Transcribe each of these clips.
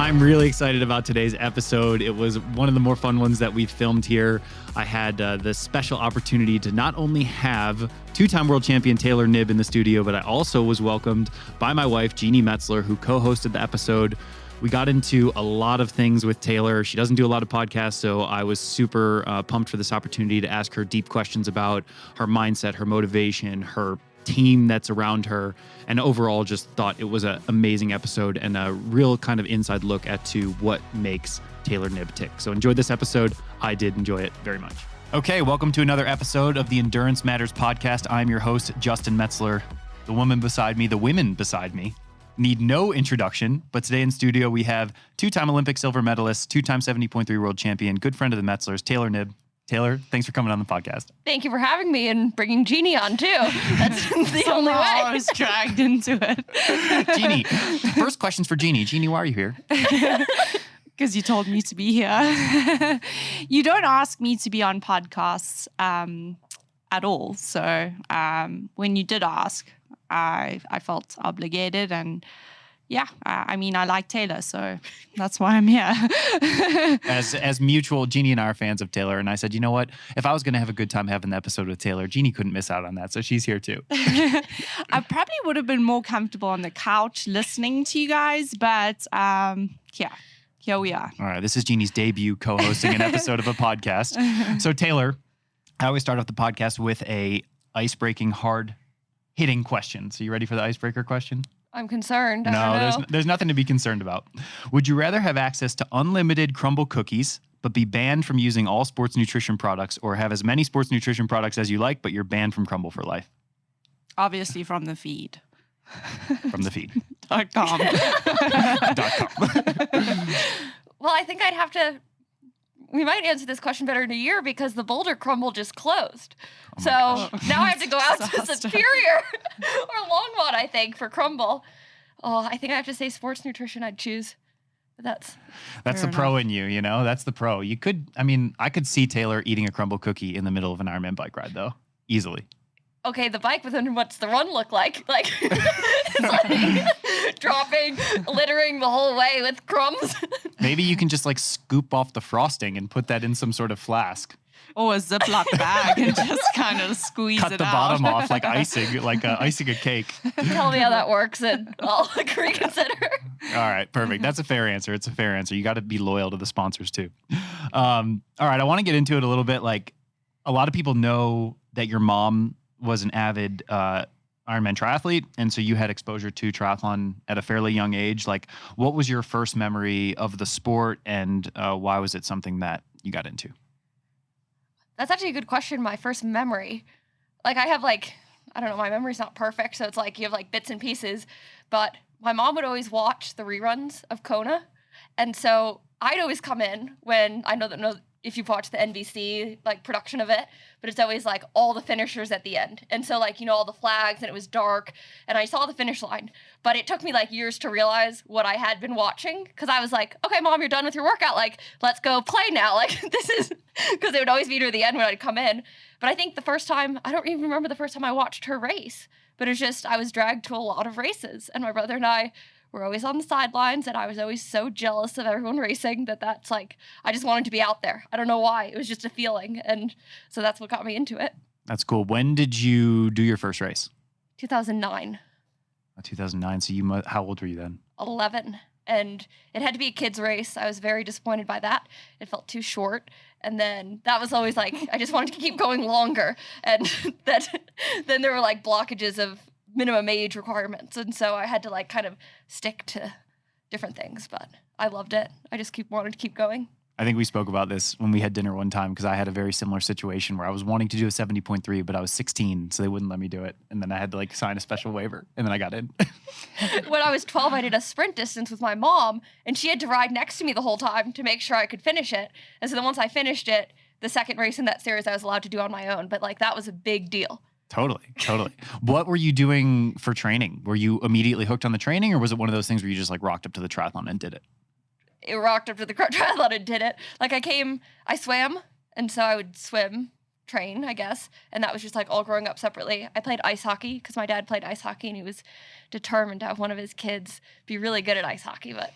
I'm really excited about today's episode. It was one of the more fun ones that we've filmed here. I had the special opportunity to not only have two-time world champion Taylor Knibb in the studio, but I also was welcomed by my wife, Jeanni Metzler, who co-hosted the episode. We got into a lot of things with Taylor. She doesn't do a lot of podcasts, so I was super pumped for this opportunity to ask her deep questions about her mindset, her motivation, her team that's around her, and overall just thought it was an amazing episode and a real kind of inside look at to what makes Taylor Knibb tick. So enjoyed this episode. I did enjoy it very much. Okay, welcome to another episode of the Endurance Matters podcast. I'm your host, Justin Metzler. The woman beside me, the women beside me, need no introduction, but today in studio we have two-time Olympic silver medalist, two-time 70.3 world champion, good friend of the Metzlers, Taylor Knibb. Taylor, thanks for coming on the podcast. Thank you for having me and bringing Jeanni on too. That's the only way. I was dragged into it. Jeanni, first question's for Jeanni. Jeanni, why are you here? Because you told me to be here. You don't ask me to be on podcasts at all. So when you did ask, I felt obligated, and yeah, I mean, I like Taylor, so that's why I'm here. As mutual, Jeanni and I are fans of Taylor, and I said, you know what? If I was going to have a good time having the episode with Taylor, Jeanni couldn't miss out on that, so she's here too. I probably would have been more comfortable on the couch listening to you guys, but yeah, here we are. All right, this is Jeanni's debut co-hosting an episode of a podcast. So Taylor, I always start off the podcast with a ice-breaking, hard-hitting question. So you ready for the icebreaker question? I'm concerned. No, there's nothing to be concerned about. Would you rather have access to unlimited Crumble cookies, but be banned from using all sports nutrition products, or have as many sports nutrition products as you like, but you're banned from Crumble for life? Obviously from the feed. From the feed. .com. Well, I think I'd have to. We might answer this question better in a year because the Boulder Crumble just closed. So now I have to go out to Superior or Longmont, I think, for Crumble. Oh, I think I have to say sports nutrition I'd choose. But that's the pro in you, you know? That's the pro. I could see Taylor eating a Crumble cookie in the middle of an Ironman bike ride, though. Easily. Okay, the bike, but then what's the run look like? Like, it's like dropping, littering the whole way with crumbs. Maybe you can just like scoop off the frosting and put that in some sort of flask. Or a Ziploc bag and just kind of squeeze it out. Cut the bottom off like icing, icing a cake. Tell me how that works and I'll reconsider. All right, perfect. That's a fair answer. It's a fair answer. You got to be loyal to the sponsors too. All right, I want to get into it a little bit. Like, a lot of people know that your mom was an avid Ironman triathlete, and so you had exposure to triathlon at a fairly young age. Like, what was your first memory of the sport, and why was it something that you got into? That's actually a good question. My first memory, like, I have I don't know, my memory's not perfect, so it's like you have like bits and pieces, but my mom would always watch the reruns of Kona, and so I'd always come in when I know if you've watched the NBC production of it, but it's always like all the finishers at the end. And so all the flags, and it was dark, and I saw the finish line, but it took me years to realize what I had been watching. Cause I was like, okay, Mom, you're done with your workout. Let's go play now. This is, cause they would always be near the end when I'd come in. But I think the first time, I don't even remember the first time I watched her race, but it's just, I was dragged to a lot of races, and my brother and I were always on the sidelines, and I was always so jealous of everyone racing that's I just wanted to be out there. I don't know why. It was just a feeling. And so that's what got me into it. That's cool. When did you do your first race? 2009. 2009. So how old were you then? 11. And it had to be a kid's race. I was very disappointed by that. It felt too short. And then that was always I just wanted to keep going longer. And then there were blockages of minimum age requirements, and so I had to kind of stick to different things, but I loved it. I just wanted to keep going. I think we spoke about this when we had dinner one time, because I had a very similar situation where I was wanting to do a 70.3, but I was 16, so they wouldn't let me do it, and then I had to sign a special waiver, and then I got in. When I was 12, I did a sprint distance with my mom, and she had to ride next to me the whole time to make sure I could finish it. And so then once I finished it, the second race in that series I was allowed to do on my own, but that was a big deal. Totally. What were you doing for training? Were you immediately hooked on the training, or was it one of those things where you just rocked up to the triathlon and did it? It rocked up to the triathlon and did it. I swam, and so I would swim train, I guess. And that was just like all growing up separately. I played ice hockey because my dad played ice hockey and he was determined to have one of his kids be really good at ice hockey, but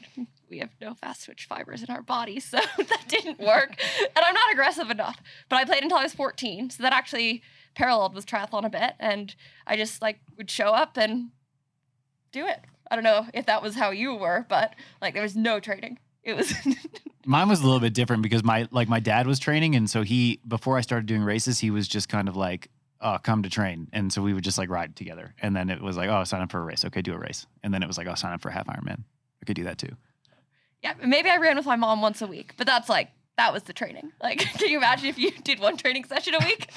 we have no fast twitch fibers in our bodies, so that didn't work. And I'm not aggressive enough. But I played until I was 14, so that actually paralleled with triathlon a bit. And I just like would show up and do it. I don't know if that was how you were, but like there was no training. It was Mine was a little bit different because my dad was training. And so before I started doing races, he was just kind of like, oh, come to train. And so we would just like ride together. And then it was like, oh, sign up for a race. Okay, do a race. And then it was like, oh, sign up for a half Ironman. I could do that too. Yeah, maybe I ran with my mom once a week, but that was the training. Like, can you imagine if you did one training session a week?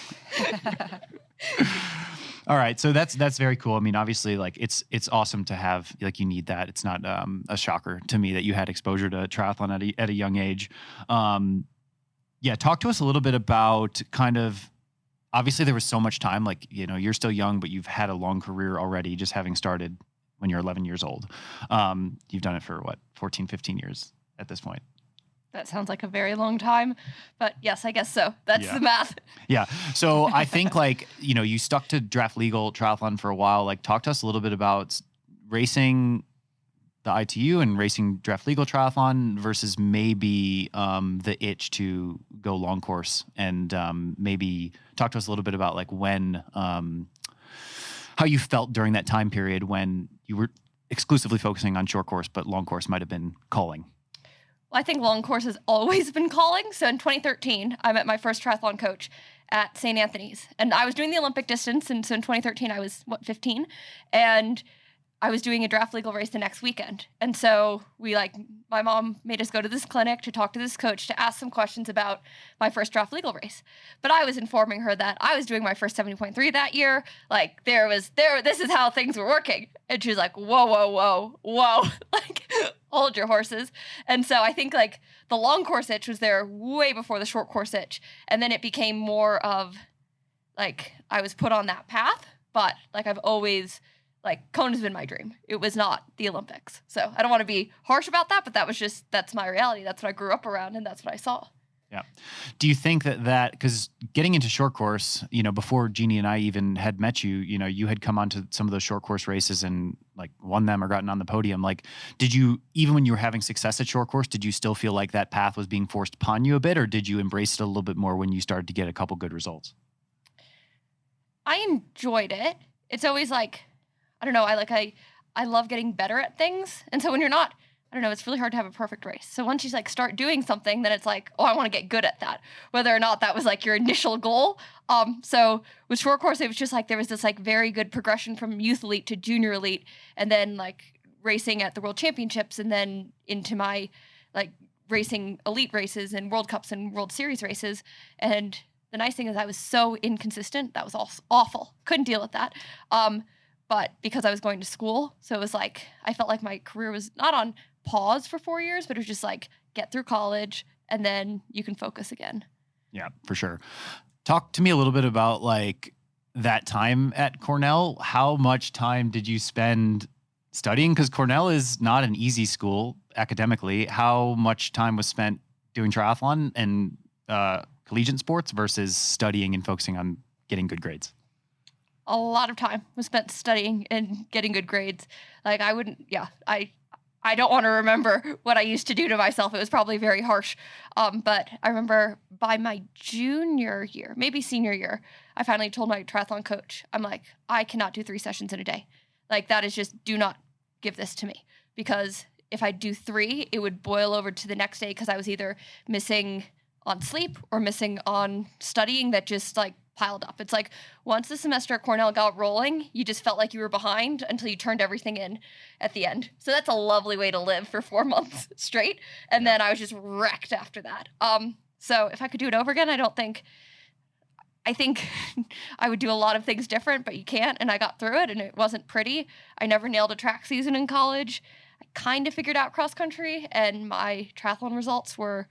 All right. So that's very cool. I mean, obviously like it's awesome to have, like, you need that. It's not a shocker to me that you had exposure to triathlon at a young age. Yeah. Talk to us a little bit about kind of, obviously there was so much time, like, you know, you're still young, but you've had a long career already, just having started when you're 11 years old. You've done it for 14, 15 years at this point. That sounds like a very long time, but yes, I guess so. That's the math. Yeah. So I think, like, you know, you stuck to draft legal triathlon for a while. Like, talk to us a little bit about racing the ITU and racing draft legal triathlon versus maybe the itch to go long course, and maybe talk to us a little bit about like when, how you felt during that time period when you were exclusively focusing on short course, but long course might have been calling. Well, I think long course has always been calling. So in 2013, I met my first triathlon coach at St. Anthony's, and I was doing the Olympic distance. And so in 2013, I was 15, and I was doing a draft legal race the next weekend. And so my mom made us go to this clinic to talk to this coach to ask some questions about my first draft legal race. But I was informing her that I was doing my first 70.3 that year. Like this is how things were working. And she was like, whoa, like, hold your horses. And so I think like the long course itch was there way before the short course itch. And then it became more of like, I was put on that path, but like I've always, like, Kona's been my dream. It was not the Olympics. So I don't want to be harsh about that, but that's my reality. That's what I grew up around, and that's what I saw. Yeah. Do you think that because getting into short course, you know, before Jeanni and I even had met you, you know, you had come onto some of those short course races and like won them or gotten on the podium. Like, did you, even when you were having success at short course, did you still feel like that path was being forced upon you a bit, or did you embrace it a little bit more when you started to get a couple good results? I enjoyed it. It's always like, I don't know, I love getting better at things. And so when you're not, I don't know, it's really hard to have a perfect race. So once you like start doing something, then it's like, oh, I want to get good at that, whether or not that was like your initial goal. So with short course, it was just like there was this like very good progression from youth elite to junior elite, and then like racing at the World Championships, and then into my like racing elite races and World Cups and World Series races. And the nice thing is I was so inconsistent. That was awful. Couldn't deal with that. But because I was going to school, so it was like, I felt like my career was not on pause for 4 years, but it was just like, get through college and then you can focus again. Yeah, for sure. Talk to me a little bit about like that time at Cornell. How much time did you spend studying? Because Cornell is not an easy school academically. How much time was spent doing triathlon and collegiate sports versus studying and focusing on getting good grades? A lot of time was spent studying and getting good grades. Like I don't want to remember what I used to do to myself. It was probably very harsh. But I remember by my junior year, maybe senior year, I finally told my triathlon coach, I'm like, I cannot do 3 sessions in a day. Like that is just, do not give this to me. Because if I do 3, it would boil over to the next day because I was either missing on sleep or missing on studying that just like piled up. It's like once the semester at Cornell got rolling, you just felt like you were behind until you turned everything in at the end. So that's a lovely way to live for 4 months straight. And then I was just wrecked after that. So if I could do it over again, I think I would do a lot of things different, but you can't. And I got through it and it wasn't pretty. I never nailed a track season in college. I kind of figured out cross country, and my triathlon results were,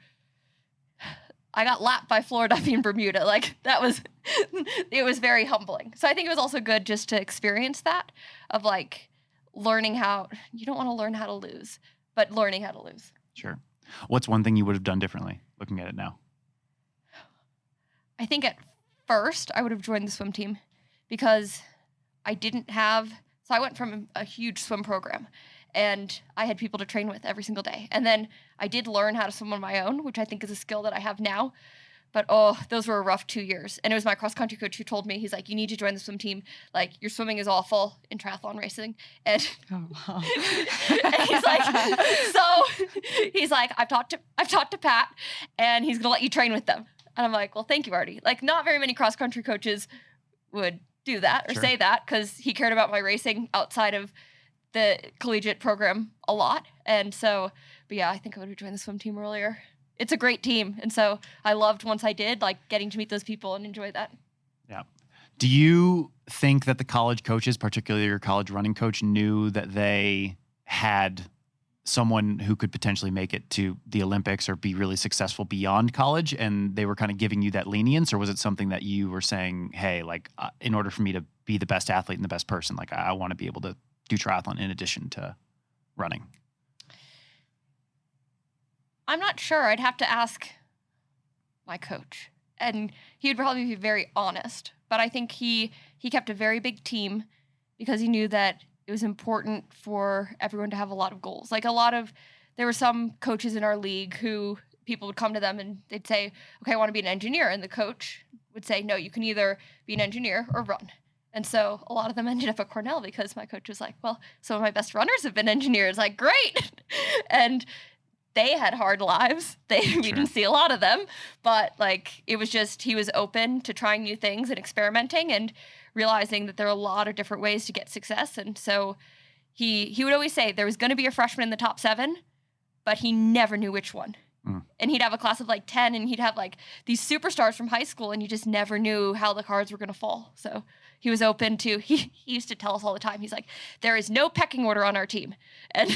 I got lapped by Florida and Bermuda. Like that was, it was very humbling. So I think it was also good just to experience that of like learning how, you don't want to learn how to lose, but learning how to lose. Sure. What's one thing you would have done differently looking at it now? I think at first, I would have joined the swim team because I didn't have, so I went from a huge swim program and I had people to train with every single day. And then I did learn how to swim on my own, which I think is a skill that I have now. But those were a rough 2 years. And it was my cross-country coach who told me, he's like, you need to join the swim team. Like, your swimming is awful in triathlon racing. And, Oh, wow. and he's like, I've talked to Pat, and he's gonna let you train with them. And I'm like, well, thank you, Artie. Like, not very many cross-country coaches would do that or say that, because he cared about my racing outside of the collegiate program a lot. And so, but yeah, I think I would have joined the swim team earlier. It's a great team. And so I loved, once I did, like getting to meet those people and enjoy that. Yeah. Do you think that the college coaches, particularly your college running coach, knew that they had someone who could potentially make it to the Olympics or be really successful beyond college, and they were kind of giving you that lenience? Or was it something that you were saying, hey, like, in order for me to be the best athlete and the best person, like, I want to be able to do triathlon in addition to running? I'm not sure. I'd have to ask my coach, and he would probably be very honest. But I think he kept a very big team because he knew that it was important for everyone to have a lot of goals. Like, there were some coaches in our league who people would come to them and they'd say, okay, I want to be an engineer. And the coach would say, no, you can either be an engineer or run. And so a lot of them ended up at Cornell because my coach was like, well, some of my best runners have been engineers. Like, great. And they had hard lives. We didn't see a lot of them, but like, it was just, he was open to trying new things and experimenting and realizing that there are a lot of different ways to get success. And so he would always say there was going to be a freshman in the top 7, but he never knew which one. And he'd have a class of like 10, and he'd have like these superstars from high school, and you just never knew how the cards were going to fall. So he was open to, he used to tell us all the time, he's like, there is no pecking order on our team. And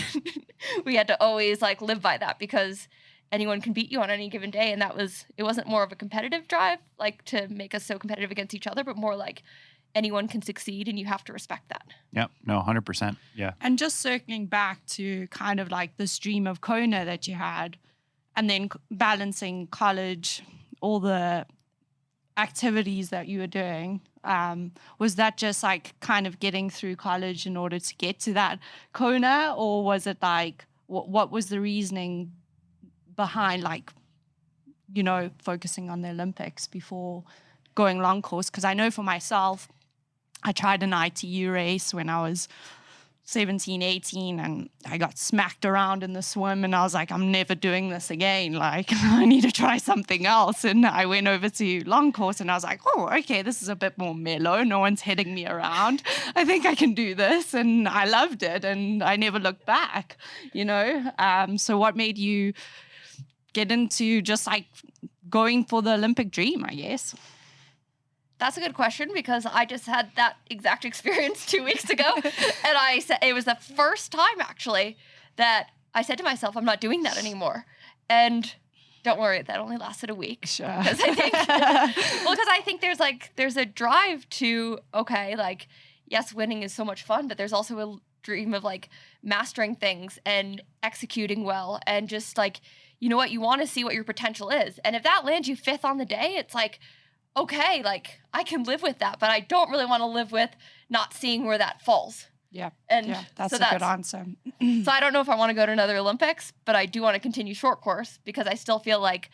we had to always like live by that, because anyone can beat you on any given day. And it wasn't more of a competitive drive, like to make us so competitive against each other, but more like anyone can succeed and you have to respect that. Yep. No, 100%. Yeah. And just circling back to kind of like this dream of Kona that you had, and then balancing college, all the activities that you were doing, was that just like kind of getting through college in order to get to that Kona? Or was it like, what was the reasoning behind, like, you know, focusing on the Olympics before going long course? Because I know for myself, I tried an ITU race when I was 17, 18, and I got smacked around in the swim, and I was like, I'm never doing this again. Like, I need to try something else. And I went over to long course, and I was like, oh, okay, this is a bit more mellow. No one's hitting me around. I think I can do this. And I loved it, and I never looked back, you know? So what made you get into just like going for the Olympic dream, I guess? That's a good question, because I just had that exact experience 2 weeks ago. And I said, it was the first time actually that I said to myself, I'm not doing that anymore. And don't worry, that only lasted a week. Sure. Because I think there's a drive to, okay, like, yes, winning is so much fun, but there's also a dream of like mastering things and executing well, and just like, you know what, you want to see what your potential is. And if that lands you 5th on the day, it's like, okay, like, I can live with that, but I don't really want to live with not seeing where that falls. Yeah. And yeah, that's so a good answer. So I don't know if I want to go to another Olympics, but I do want to continue short course, because I still feel like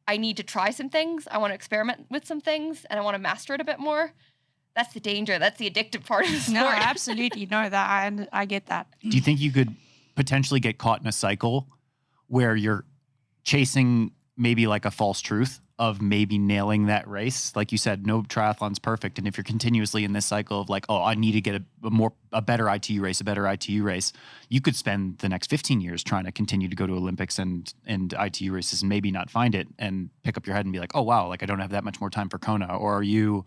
I need to try some things. I want to experiment with some things, and I want to master it a bit more. That's the danger. That's the addictive part of the sport. No, absolutely. No, that I get that. Do you think you could potentially get caught in a cycle where you're chasing maybe like a false truth of maybe nailing that race? Like you said, no triathlon's perfect. And if you're continuously in this cycle of like, oh, I need to get a better ITU race, you could spend the next 15 years trying to continue to go to Olympics and ITU races and maybe not find it, and pick up your head and be like, oh, wow, like I don't have that much more time for Kona. Or are you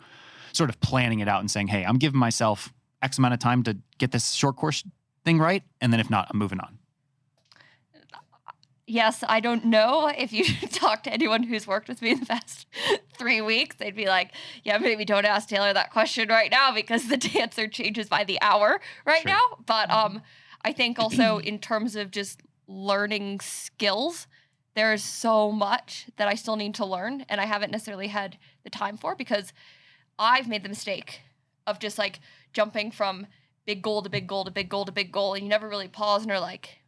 sort of planning it out and saying, hey, I'm giving myself X amount of time to get this short course thing right, and then if not, I'm moving on? Yes, I don't know. If you talk to anyone who's worked with me in the past 3 weeks, they'd be like, yeah, maybe don't ask Taylor that question right now, because the answer changes by the hour right now. But I think also in terms of just learning skills, there's so much that I still need to learn, and I haven't necessarily had the time for, because I've made the mistake of just like jumping from big goal to big goal to big goal to big goal, and you never really pause and are like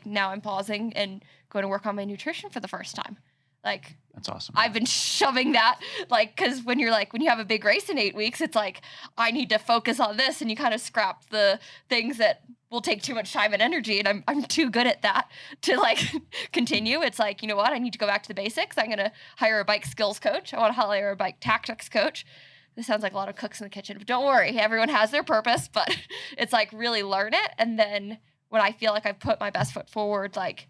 now I'm pausing and going to work on my nutrition for the first time. Like, that's awesome. I've been shoving that, like, because when you have a big race in 8 weeks, it's like, I need to focus on this, and you kind of scrap the things that will take too much time and energy, and I'm too good at that to, like, continue. It's like, you know what, I need to go back to the basics. I'm going to hire a bike skills coach. I want to hire a bike tactics coach. This sounds like a lot of cooks in the kitchen, but don't worry, everyone has their purpose, but it's like, really learn it, and then when I feel like I've put my best foot forward, like,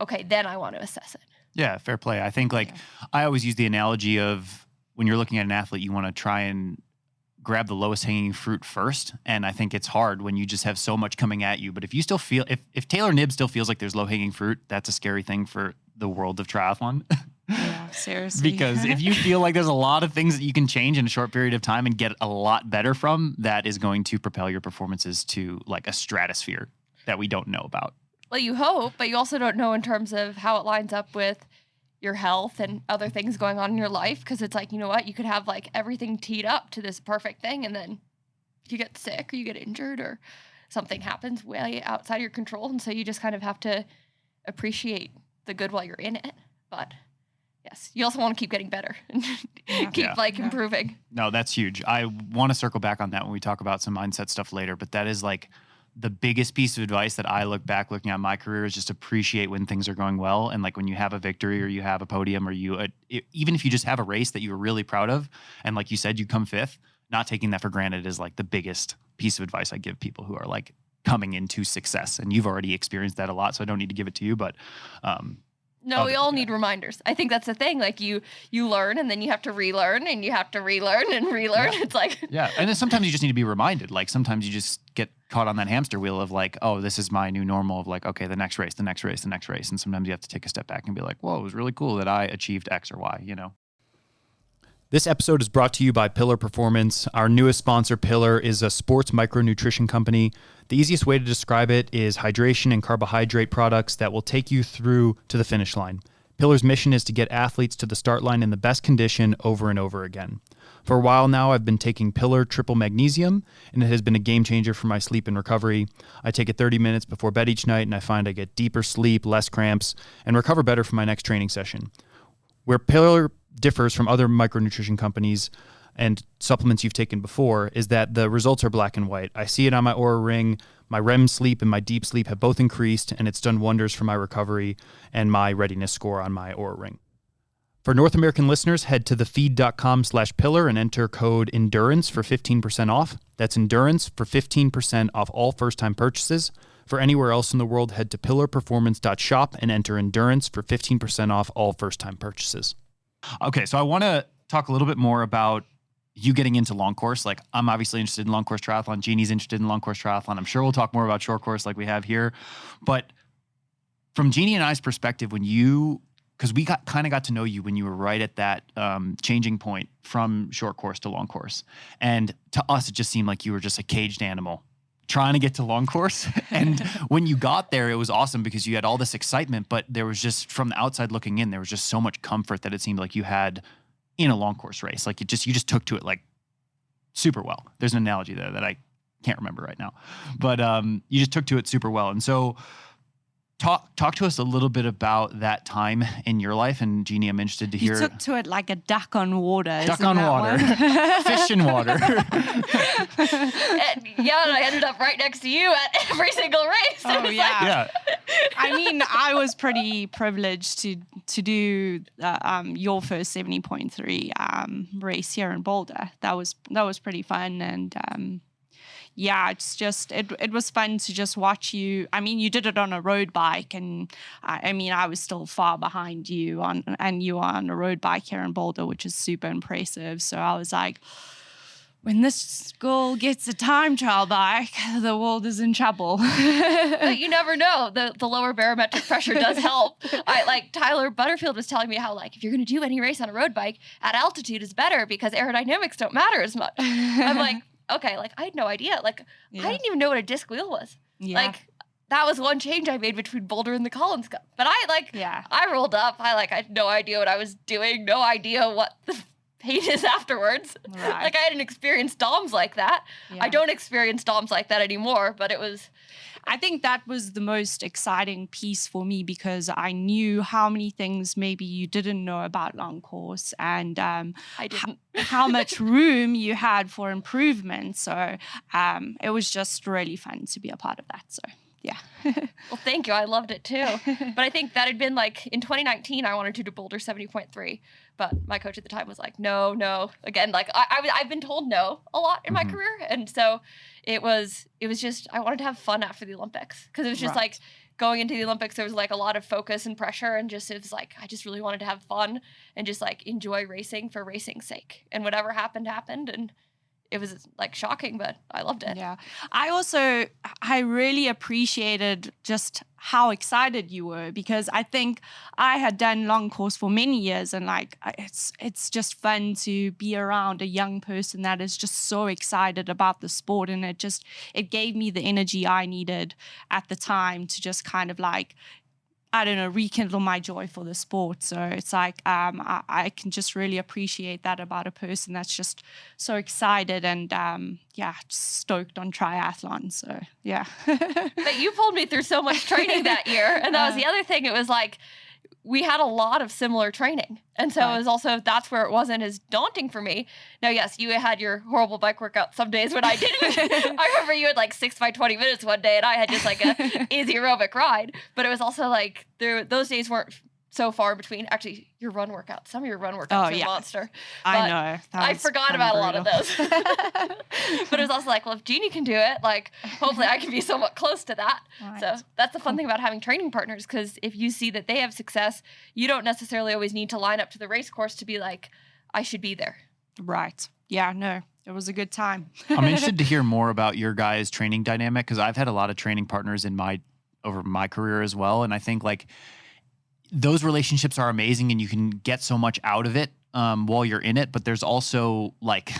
okay, then I want to assess it. Yeah, fair play. I think I always use the analogy of when you're looking at an athlete, you want to try and grab the lowest hanging fruit first. And I think it's hard when you just have so much coming at you. But if you still feel, if Taylor Knibb still feels like there's low hanging fruit, that's a scary thing for the world of triathlon. Yeah, seriously. Because if you feel like there's a lot of things that you can change in a short period of time and get a lot better from, that is going to propel your performances to like a stratosphere that we don't know about. Well, you hope, but you also don't know in terms of how it lines up with your health and other things going on in your life. Because it's like, you know what, you could have like everything teed up to this perfect thing, and then you get sick or you get injured or something happens way outside your control. And so you just kind of have to appreciate the good while you're in it. But yes, you also want to keep getting better and keep improving. No, that's huge. I want to circle back on that when we talk about some mindset stuff later, but that is like the biggest piece of advice that I look back looking at my career is just appreciate when things are going well. And like when you have a victory or you have a podium or even if you just have a race that you were really proud of, and like you said, you come fifth, not taking that for granted is like the biggest piece of advice I give people who are like coming into success. And you've already experienced that a lot, so I don't need to give it to you, but no, we all need reminders. I think that's the thing. Like you learn and then you have to relearn and you have to relearn and relearn. Yeah. It's like, yeah. And then sometimes you just need to be reminded. Like sometimes you just get caught on that hamster wheel of like, oh, this is my new normal of like, okay, the next race. And sometimes you have to take a step back and be like, whoa, it was really cool that I achieved X or Y, you know? This episode is brought to you by Pillar Performance. Our newest sponsor, Pillar, is a sports micronutrition company. The easiest way to describe it is hydration and carbohydrate products that will take you through to the finish line. Pillar's mission is to get athletes to the start line in the best condition over and over again. For a while now, I've been taking Pillar Triple Magnesium, and it has been a game changer for my sleep and recovery. I take it 30 minutes before bed each night, and I find I get deeper sleep, less cramps, and recover better for my next training session. Where Pillar differs from other micronutrition companies and supplements you've taken before is that the results are black and white. I see it on my Oura Ring. My REM sleep and my deep sleep have both increased, and it's done wonders for my recovery and my readiness score on my Oura Ring. For North American listeners, head to thefeed.com/pillar and enter code ENDURANCE for 15% off. That's ENDURANCE for 15% off all first-time purchases. For anywhere else in the world, head to pillarperformance.shop and enter ENDURANCE for 15% off all first-time purchases. Okay, so I want to talk a little bit more about you getting into long course. Like, I'm obviously interested in long course triathlon. Jeanni's interested in long course triathlon. I'm sure we'll talk more about short course like we have here. But from Jeanni and I's perspective, because we got to know you when you were right at that changing point from short course to long course. And to us, it just seemed like you were just a caged animal trying to get to long course. And when you got there, it was awesome because you had all this excitement, but there was just, from the outside looking in, there was just so much comfort that it seemed like you had in a long course race. Like you just took to it like super well. There's an analogy there that I can't remember right now, but you just took to it super well. And so talk to us a little bit about that time in your life. And Jeanni, I'm interested to hear. You took to it like a duck on water. Duck on water. Fish in water. And I ended up right next to you at every single race. Oh, yeah. Yeah. I mean, I was pretty privileged to do your first 70.3 race here in Boulder. That was pretty fun. And it's just, it was fun to just watch you. I mean, you did it on a road bike, and I was still far behind you and you were on a road bike here in Boulder, which is super impressive. So I was like, when this girl gets a time trial bike, the world is in trouble. But you never know. The lower barometric pressure does help. Tyler Butterfield was telling me how, like, if you're going to do any race on a road bike, at altitude is better because aerodynamics don't matter as much. I'm like, okay, like, I had no idea. Like, I didn't even know what a disc wheel was. Yeah. Like, that was one change I made between Boulder and the Collins Cup. But I rolled up. I had no idea what I was doing, no idea what pages afterwards. Right. Like I hadn't experienced DOMS like that. Yeah. I don't experience DOMS like that anymore, but it was... I think that was the most exciting piece for me because I knew how many things maybe you didn't know about long course and I didn't. how much room you had for improvement. So it was just really fun to be a part of that. So yeah. Well, thank you. I loved it too. But I think that had been like in 2019, I wanted to do Boulder 70.3, but my coach at the time was like, no. Again, like I've been told no a lot in my career. And so it was just, I wanted to have fun after the Olympics because it was just like going into the Olympics, there was like a lot of focus and pressure and just, it was like, I just really wanted to have fun and just like enjoy racing for racing's sake. And whatever happened. And it was like shocking, but I loved it. Yeah. I really appreciated just how excited you were because I think I had done long course for many years and like it's just fun to be around a young person that is just so excited about the sport and it gave me the energy I needed at the time to just kind of like, I don't know, rekindle my joy for the sport. So it's like I can just really appreciate that about a person that's just so excited and just stoked on triathlon. So yeah. But you pulled me through so much training that year, and that was the other thing. It was like we had a lot of similar training, and so it was also that's where it wasn't as daunting for me. Now, yes, you had your horrible bike workout some days when I didn't. I remember you had like 6 by 20 minutes one day, and I had just like a easy aerobic ride. But it was also like those days weren't so far between. Actually, your run workouts, some of your run workouts are monster. I know. I forgot about a lot of those. But it was also like, well, if Jeanni can do it, like hopefully I can be somewhat close to that. Right. So that's the fun thing about having training partners, because if you see that they have success, you don't necessarily always need to line up to the race course to be like, I should be there. Right. Yeah, no, it was a good time. I'm interested to hear more about your guys' training dynamic, because I've had a lot of training partners over my career as well. And I think like those relationships are amazing and you can get so much out of it while you're in it. But there's also like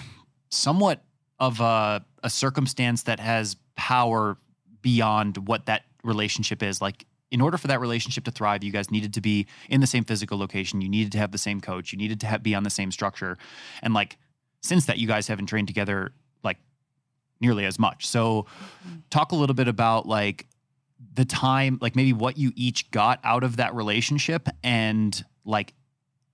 somewhat of a circumstance that has power beyond what that relationship is. Like in order for that relationship to thrive, you guys needed to be in the same physical location. You needed to have the same coach. You needed to be on the same structure. And like, since that, you guys haven't trained together like nearly as much. So talk a little bit about like the time, like maybe what you each got out of that relationship, and like,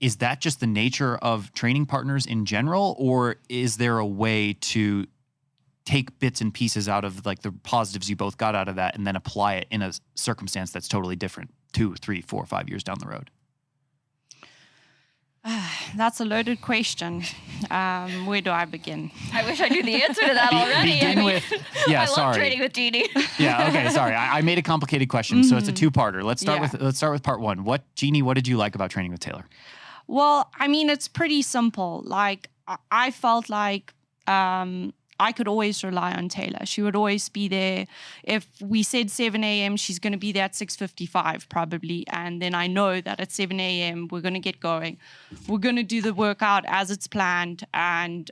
is that just the nature of training partners in general, or is there a way to take bits and pieces out of like the positives you both got out of that and then apply it in a circumstance that's totally different 2, 3, 4, 5 years down the road? That's a loaded question. Where do I begin? I wish I knew the answer to that already. I love training with Jeanni. Yeah. Okay. Sorry, I made a complicated question, so it's a two-parter. Let's start with part one. Jeanni, what did you like about training with Taylor? Well, I mean, it's pretty simple. Like I felt like I could always rely on Taylor. She would always be there. If we said 7 a.m., she's going to be there at 6:55 probably. And then I know that at 7 a.m., we're going to get going. We're going to do the workout as it's planned. And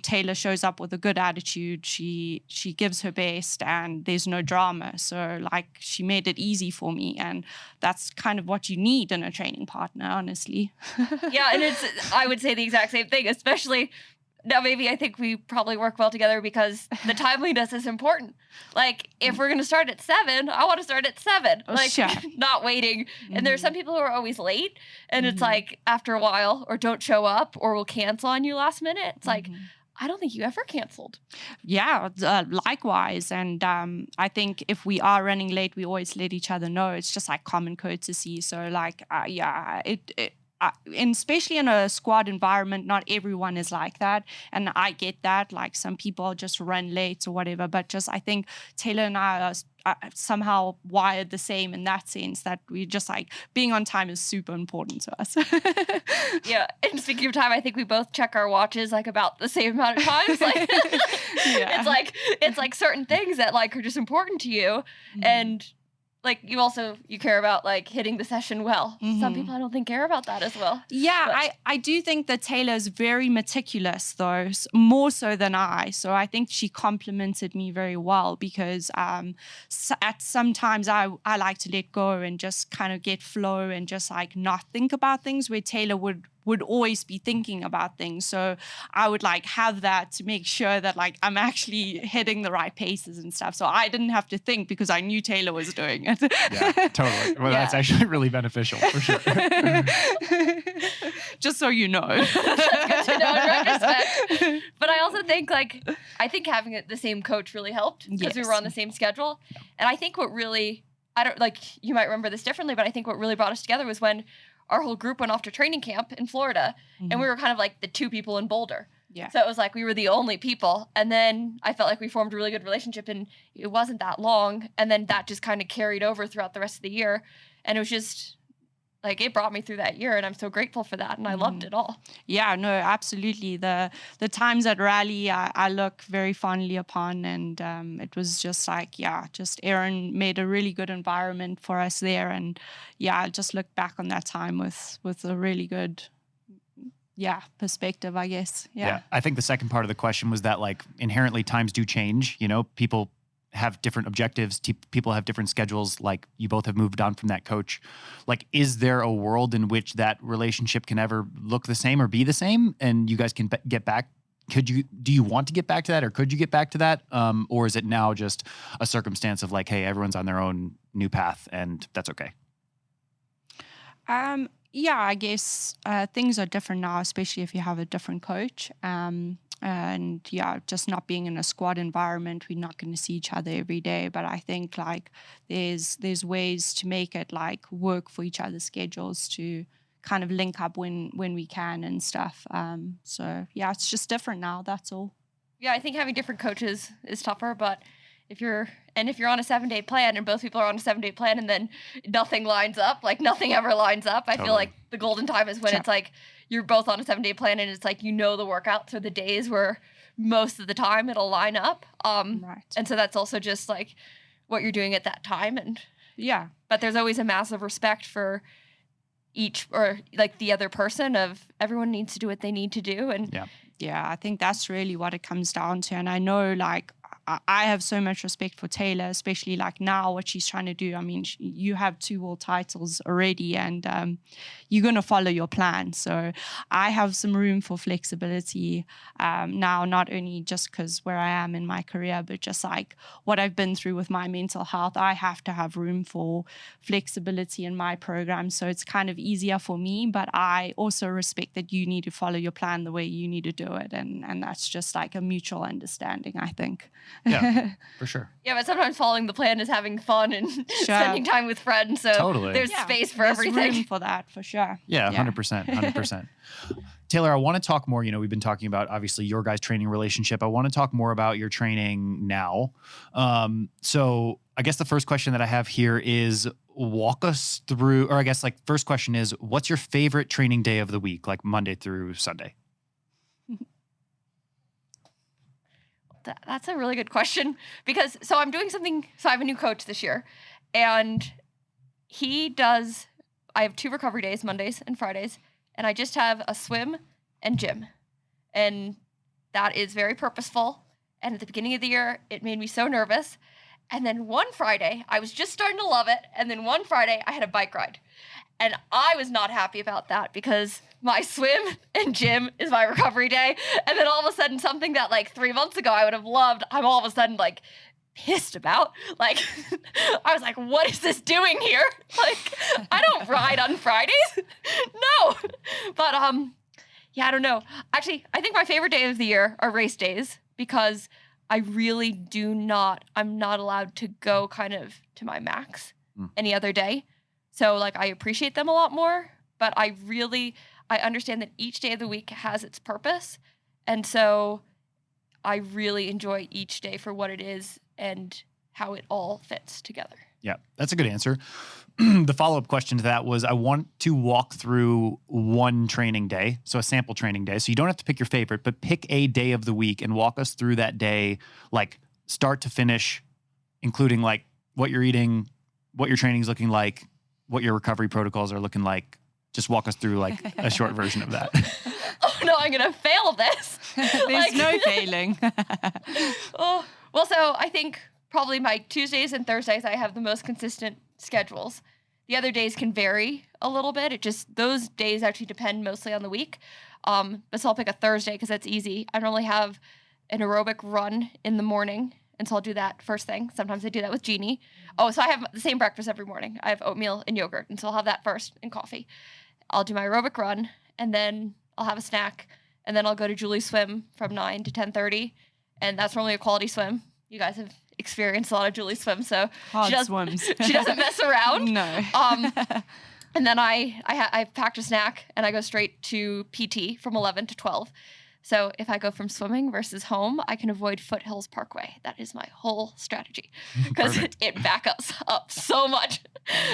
Taylor shows up with a good attitude. She gives her best and there's no drama. So like she made it easy for me. And that's kind of what you need in a training partner, honestly. Yeah, and I would say the exact same thing, especially... Now, maybe I think we probably work well together because the timeliness is important. Like, if we're going to start at 7, I want to start at 7. Like, sure. Not waiting. Mm-hmm. And there's some people who are always late. And it's like, after a while, or don't show up, or will cancel on you last minute. It's like, I don't think you ever canceled. Yeah, likewise. And I think if we are running late, we always let each other know. It's just like common courtesy. So, like, and especially in a squad environment, not everyone is like that. And I get that. Like some people just run late or whatever. But just I think Taylor and I are somehow wired the same in that sense, that we just like being on time is super important to us. Yeah. And speaking of time, I think we both check our watches like about the same amount of times. Like it's like certain things that like are just important to you. And like you care about like hitting the session well. Some people I don't think care about that as well. Yeah, I do think that Taylor's very meticulous though, more so than I. So I think she complimented me very well because at sometimes I like to let go and just kind of get flow and just like not think about things, where Taylor would would always be thinking about things. So I would like have that to make sure that like I'm actually hitting the right paces and stuff. So I didn't have to think because I knew Taylor was doing it. Yeah, totally. Well, that's actually really beneficial for sure. Just so you know. That's good to know in retrospect. But I also think I think having the same coach really helped because we were on the same schedule. And I think what really, you might remember this differently, but I think what really brought us together was when our whole group went off to training camp in Florida, and we were kind of like the two people in Boulder. Yeah. So it was like we were the only people. And then I felt like we formed a really good relationship, and it wasn't that long. And then that just kind of carried over throughout the rest of the year. And it was just it brought me through that year, and I'm so grateful for that. And I loved it all. Yeah, no, absolutely. The times at Rally, I look very fondly upon, and it was just just Aaron made a really good environment for us there. And I just look back on that time with a really good perspective, I guess. Yeah. I think the second part of the question was that inherently times do change. People have different objectives. People have different schedules. Like you both have moved on from that coach. Is there a world in which that relationship can ever look the same or be the same, and you guys can get back? Do you want to get back to that, or could you get back to that? Or is it now just a circumstance of hey, everyone's on their own new path and that's okay? I guess things are different now, especially if you have a different coach. And just not being in a squad environment, we're not going to see each other every day. But I think there's ways to make it work for each other's schedules to kind of link up when we can and stuff. So it's just different now. That's all. Yeah, I think having different coaches is tougher, but if you're on a 7-day plan and both people are on a 7-day plan and then nothing lines up, nothing ever lines up, I feel like the golden time is when it's you're both on a 7-day plan and it's the workouts or the days where most of the time it'll line up. Right. And so that's also just what you're doing at that time. And but there's always a massive respect for each or the other person of everyone needs to do what they need to do. And I think that's really what it comes down to. And I know I have so much respect for Taylor, especially now what she's trying to do. I mean, you have 2 world titles already, and you're going to follow your plan. So I have some room for flexibility now, not only just because where I am in my career, but just what I've been through with my mental health. I have to have room for flexibility in my program. So it's kind of easier for me, but I also respect that you need to follow your plan the way you need to do it. And that's just a mutual understanding, I think. Yeah, for sure. Yeah, but sometimes following the plan is having fun and spending time with friends. So there's space for everything. There's room for that, for sure. Yeah, 100%. Taylor, I want to talk more. We've been talking about, obviously, your guys' training relationship. I want to talk more about your training now. So I guess the first question that I have here is walk us through, or I guess first question is, what's your favorite training day of the week, Monday through Sunday? That's a really good question because I'm doing something. So I have a new coach this year, and I have 2 recovery days, Mondays and Fridays, and I just have a swim and gym. And that is very purposeful. And at the beginning of the year, it made me so nervous. And then one Friday, I was just starting to love it. And then one Friday, I had a bike ride. And I was not happy about that because my swim and gym is my recovery day. And then all of a sudden, something that 3 months ago I would have loved, I'm all of a sudden pissed about. I was like, what is this doing here? I don't ride on Fridays. No. But I don't know. Actually, I think my favorite day of the year are race days because I really I'm not allowed to go kind of to my max any other day. So I appreciate them a lot more, but I understand that each day of the week has its purpose. And so I really enjoy each day for what it is and how it all fits together. Yeah, that's a good answer. The follow-up question to that was I want to walk through one training day, so a sample training day. So you don't have to pick your favorite, but pick a day of the week and walk us through that day, start to finish, including what you're eating, what your training's looking like, what your recovery protocols are looking like. Just walk us through a short version of that. Oh no, I'm going to fail this. There's no failing. Well, so I think probably my Tuesdays and Thursdays, I have the most consistent schedules. The other days can vary a little bit. Those days actually depend mostly on the week. But so I'll pick a Thursday because that's easy. I normally have an aerobic run in the morning, and so I'll do that first thing. Sometimes I do that with Jeanni. Oh, so I have the same breakfast every morning. I have oatmeal and yogurt, and so I'll have that first and coffee. I'll do my aerobic run, and then I'll have a snack, and then I'll go to Julie's swim from 9 to 10:30, and that's normally a quality swim. You guys have experienced a lot of Julie's swim, so swims. She doesn't mess around. No. And then I packed a snack, and I go straight to PT from 11 to 12. So if I go from swimming versus home, I can avoid Foothills Parkway. That is my whole strategy because it backs up so much.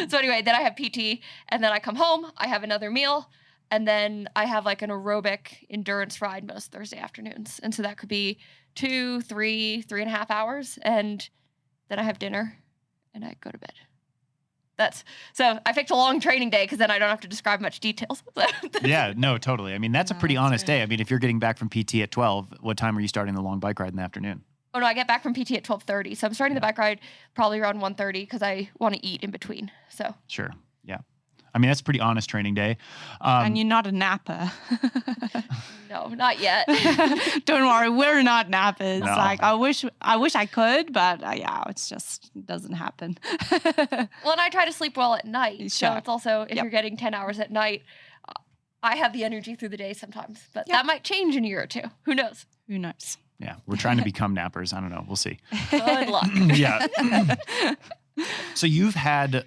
So anyway, then I have PT, and then I come home, I have another meal, and then I have like an aerobic endurance ride most Thursday afternoons. And so that could be 2, 3, 3.5 hours. And then I have dinner and I go to bed. So I picked a long training day because then I don't have to describe much details. Yeah, no, totally. I mean, that's a pretty honest day. I mean, if you're getting back from PT at 12, what time are you starting the long bike ride in the afternoon? Oh, no, I get back from PT at 12:30. So I'm starting the bike ride probably around 1:30 because I want to eat in between. So Sure. Yeah. I mean, that's a pretty honest training day. And you're not a napper. No, not yet. Don't worry, we're not nappers. No. Like I wish I could, but yeah, it doesn't happen. Well, and I try to sleep well at night. Sure. So it's also, if you're getting 10 hours at night, I have the energy through the day sometimes. But that might change in a year or two. Who knows? Who knows? Yeah, we're trying to become nappers. I don't know. We'll see. Good luck. Yeah. So you've had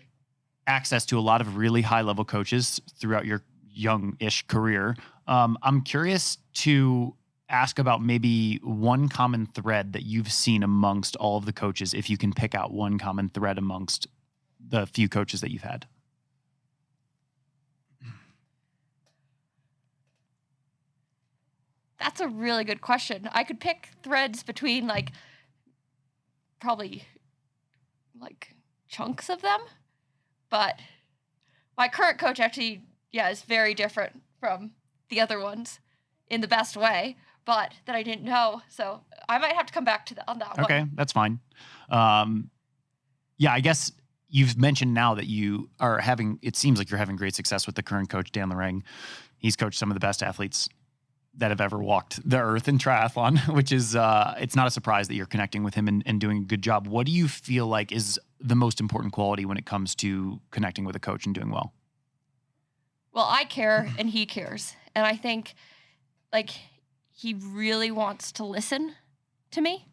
access to a lot of really high-level coaches throughout your young-ish career. I'm curious to ask about maybe one common thread that you've seen amongst all of the coaches, if you can pick out one common thread amongst the few coaches that you've had. That's a really good question. I could pick threads between probably chunks of them, but my current coach actually, is very different from the other ones in the best way, but that I didn't know. So I might have to come back to on that one. Okay, that's fine. I guess you've mentioned now that you are it seems like you're having great success with the current coach, Dan Lorang. He's coached some of the best athletes that have ever walked the earth in triathlon, which is, it's not a surprise that you're connecting with him and doing a good job. What do you feel like is the most important quality when it comes to connecting with a coach and doing well? Well, I care and he cares. And I think he really wants to listen to me.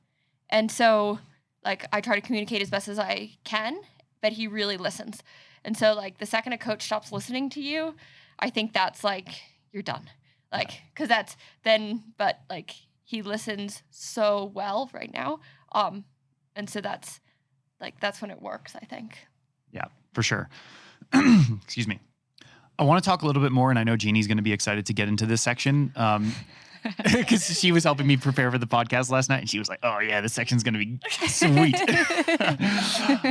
And so I try to communicate as best as I can, but he really listens. And so the second a coach stops listening to you, I think that's you're done. Cause he listens so well right now. And so that's when it works, I think. Yeah, for sure. Excuse me. I want to talk a little bit more, and I know Jeanni's going to be excited to get into this section. Because she was helping me prepare for the podcast last night, and she was like, "Oh yeah, this section's going to be sweet."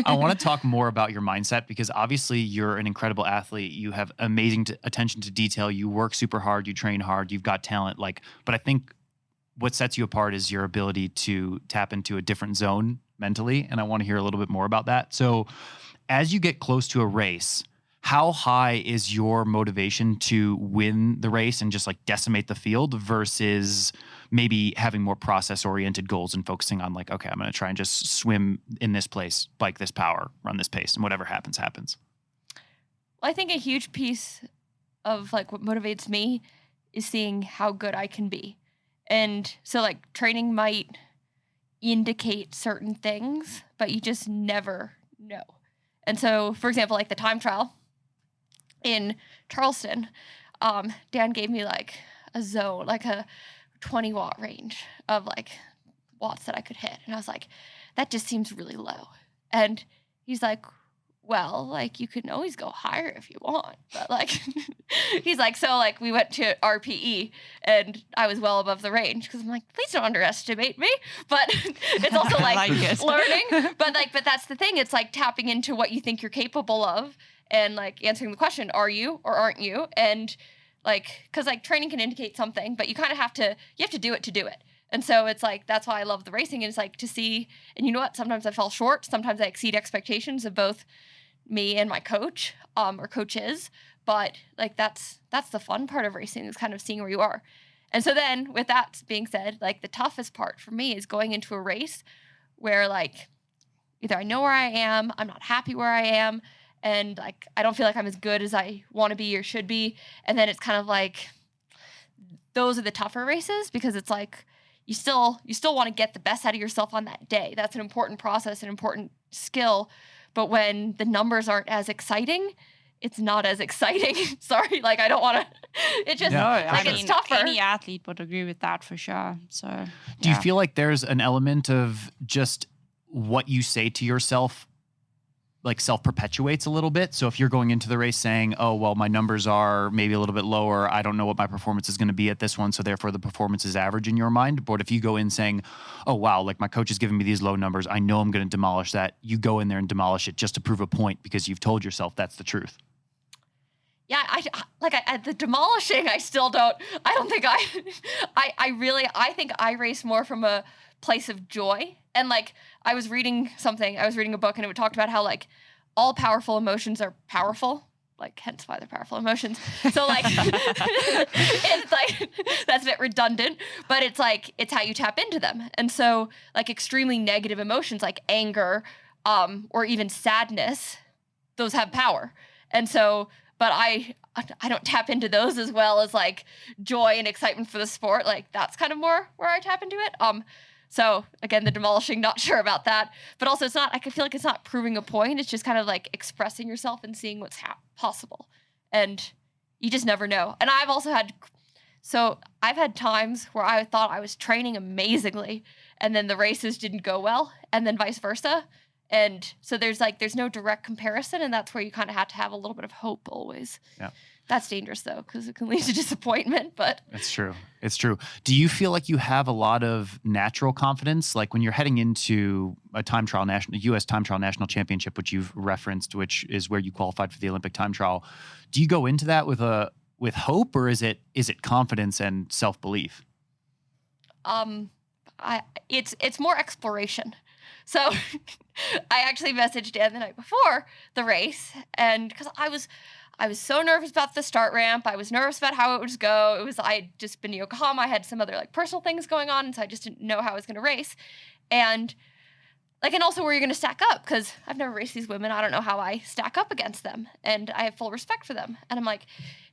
I want to talk more about your mindset because obviously you're an incredible athlete. You have amazing attention to detail. You work super hard. You train hard. You've got talent. But I think what sets you apart is your ability to tap into a different zone mentally, and I want to hear a little bit more about that. So, as you get close to a race, how high is your motivation to win the race and just decimate the field versus maybe having more process-oriented goals and focusing on okay, I'm going to try and just swim in this place, bike this power, run this pace, and whatever happens, happens? Well, I think a huge piece of what motivates me is seeing how good I can be. And so training might indicate certain things, but you just never know. And so, for example, the time trial in Charleston, Dan gave me a zone, a 20 watt range of watts that I could hit. And I was like, that just seems really low. And he's like, well, you can always go higher if you want. But he's like, so we went to RPE and I was well above the range because I'm like, please don't underestimate me. But it's also learning. But that's the thing. It's tapping into what you think you're capable of and answering the question, are you or aren't you? And because training can indicate something, but you kind of have to do it to do it. And so it's that's why I love the racing. It's to see, and you know what? Sometimes I fall short. Sometimes I exceed expectations of both me and my coach or coaches. But like that's the fun part of racing, is kind of seeing where you are. And so then with that being said, like the toughest part for me is going into a race where like either I know where I am, I'm not happy where I am, and like I don't feel like I'm as good as I want to be or should be. And then it's kind of like those are the tougher races, because it's like you still want to get the best out of yourself on that day. That's an important process, an important skill. But when the numbers aren't as exciting, it's not as exciting. Sorry, like I don't want to. It just it's tougher. Any athlete would agree with that for sure. So, do you feel like there's an element of just what you say to yourself, like self-perpetuates a little bit? So if you're going into the race saying, "Oh, well, my numbers are maybe a little bit lower. I don't know what my performance is going to be at this one, so therefore the performance is average in your mind." But if you go in saying, "Oh, wow, like my coach is giving me these low numbers. I know I'm going to demolish that." You go in there and demolish it just to prove a point because you've told yourself that's the truth. Yeah, the demolishing, I don't think I think I race more from a place of joy. And like, I was reading a book, and it talked about how like all powerful emotions are powerful, like hence why they're powerful emotions. So like, it's like, that's a bit redundant, but it's like, it's how you tap into them. And so like extremely negative emotions like anger, or even sadness, those have power. And so, but I don't tap into those as well as like joy and excitement for the sport. Like that's kind of more where I tap into it. So again, the demolishing, not sure about that, but also I feel like it's not proving a point. It's just kind of like expressing yourself and seeing what's possible. And you just never know. And I've had times where I thought I was training amazingly, and then the races didn't go well, and then vice versa. And so there's no direct comparison, and that's where you kind of have to have a little bit of hope always. Yeah. That's dangerous though, because it can lead to disappointment, but. It's true. It's true. Do you feel like you have a lot of natural confidence? Like when you're heading into a U.S. time trial national championship, which you've referenced, which is where you qualified for the Olympic time trial. Do you go into that with hope, or is it confidence and self-belief? It's more exploration. So I actually messaged Dan the night before the race, and because I was so nervous about the start ramp. I was nervous about how it would go. I had just been to Yokohama. I had some other like personal things going on, and so I just didn't know how I was going to race. And also where you're going to stack up, because I've never raced these women. I don't know how I stack up against them, and I have full respect for them. And I'm like,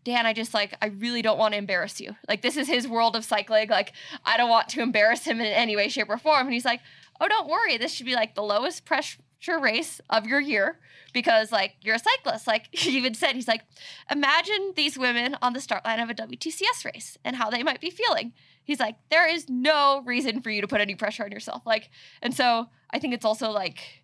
Dan, I really don't want to embarrass you. Like, this is his world of cycling. Like, I don't want to embarrass him in any way, shape, or form. And he's like, oh, don't worry. This should be like the lowest pressure race of your year, because like you're a cyclist. Like he even said, he's like, imagine these women on the start line of a WTCS race and how they might be feeling. He's like, there is no reason for you to put any pressure on yourself. Like, and so I think it's also like,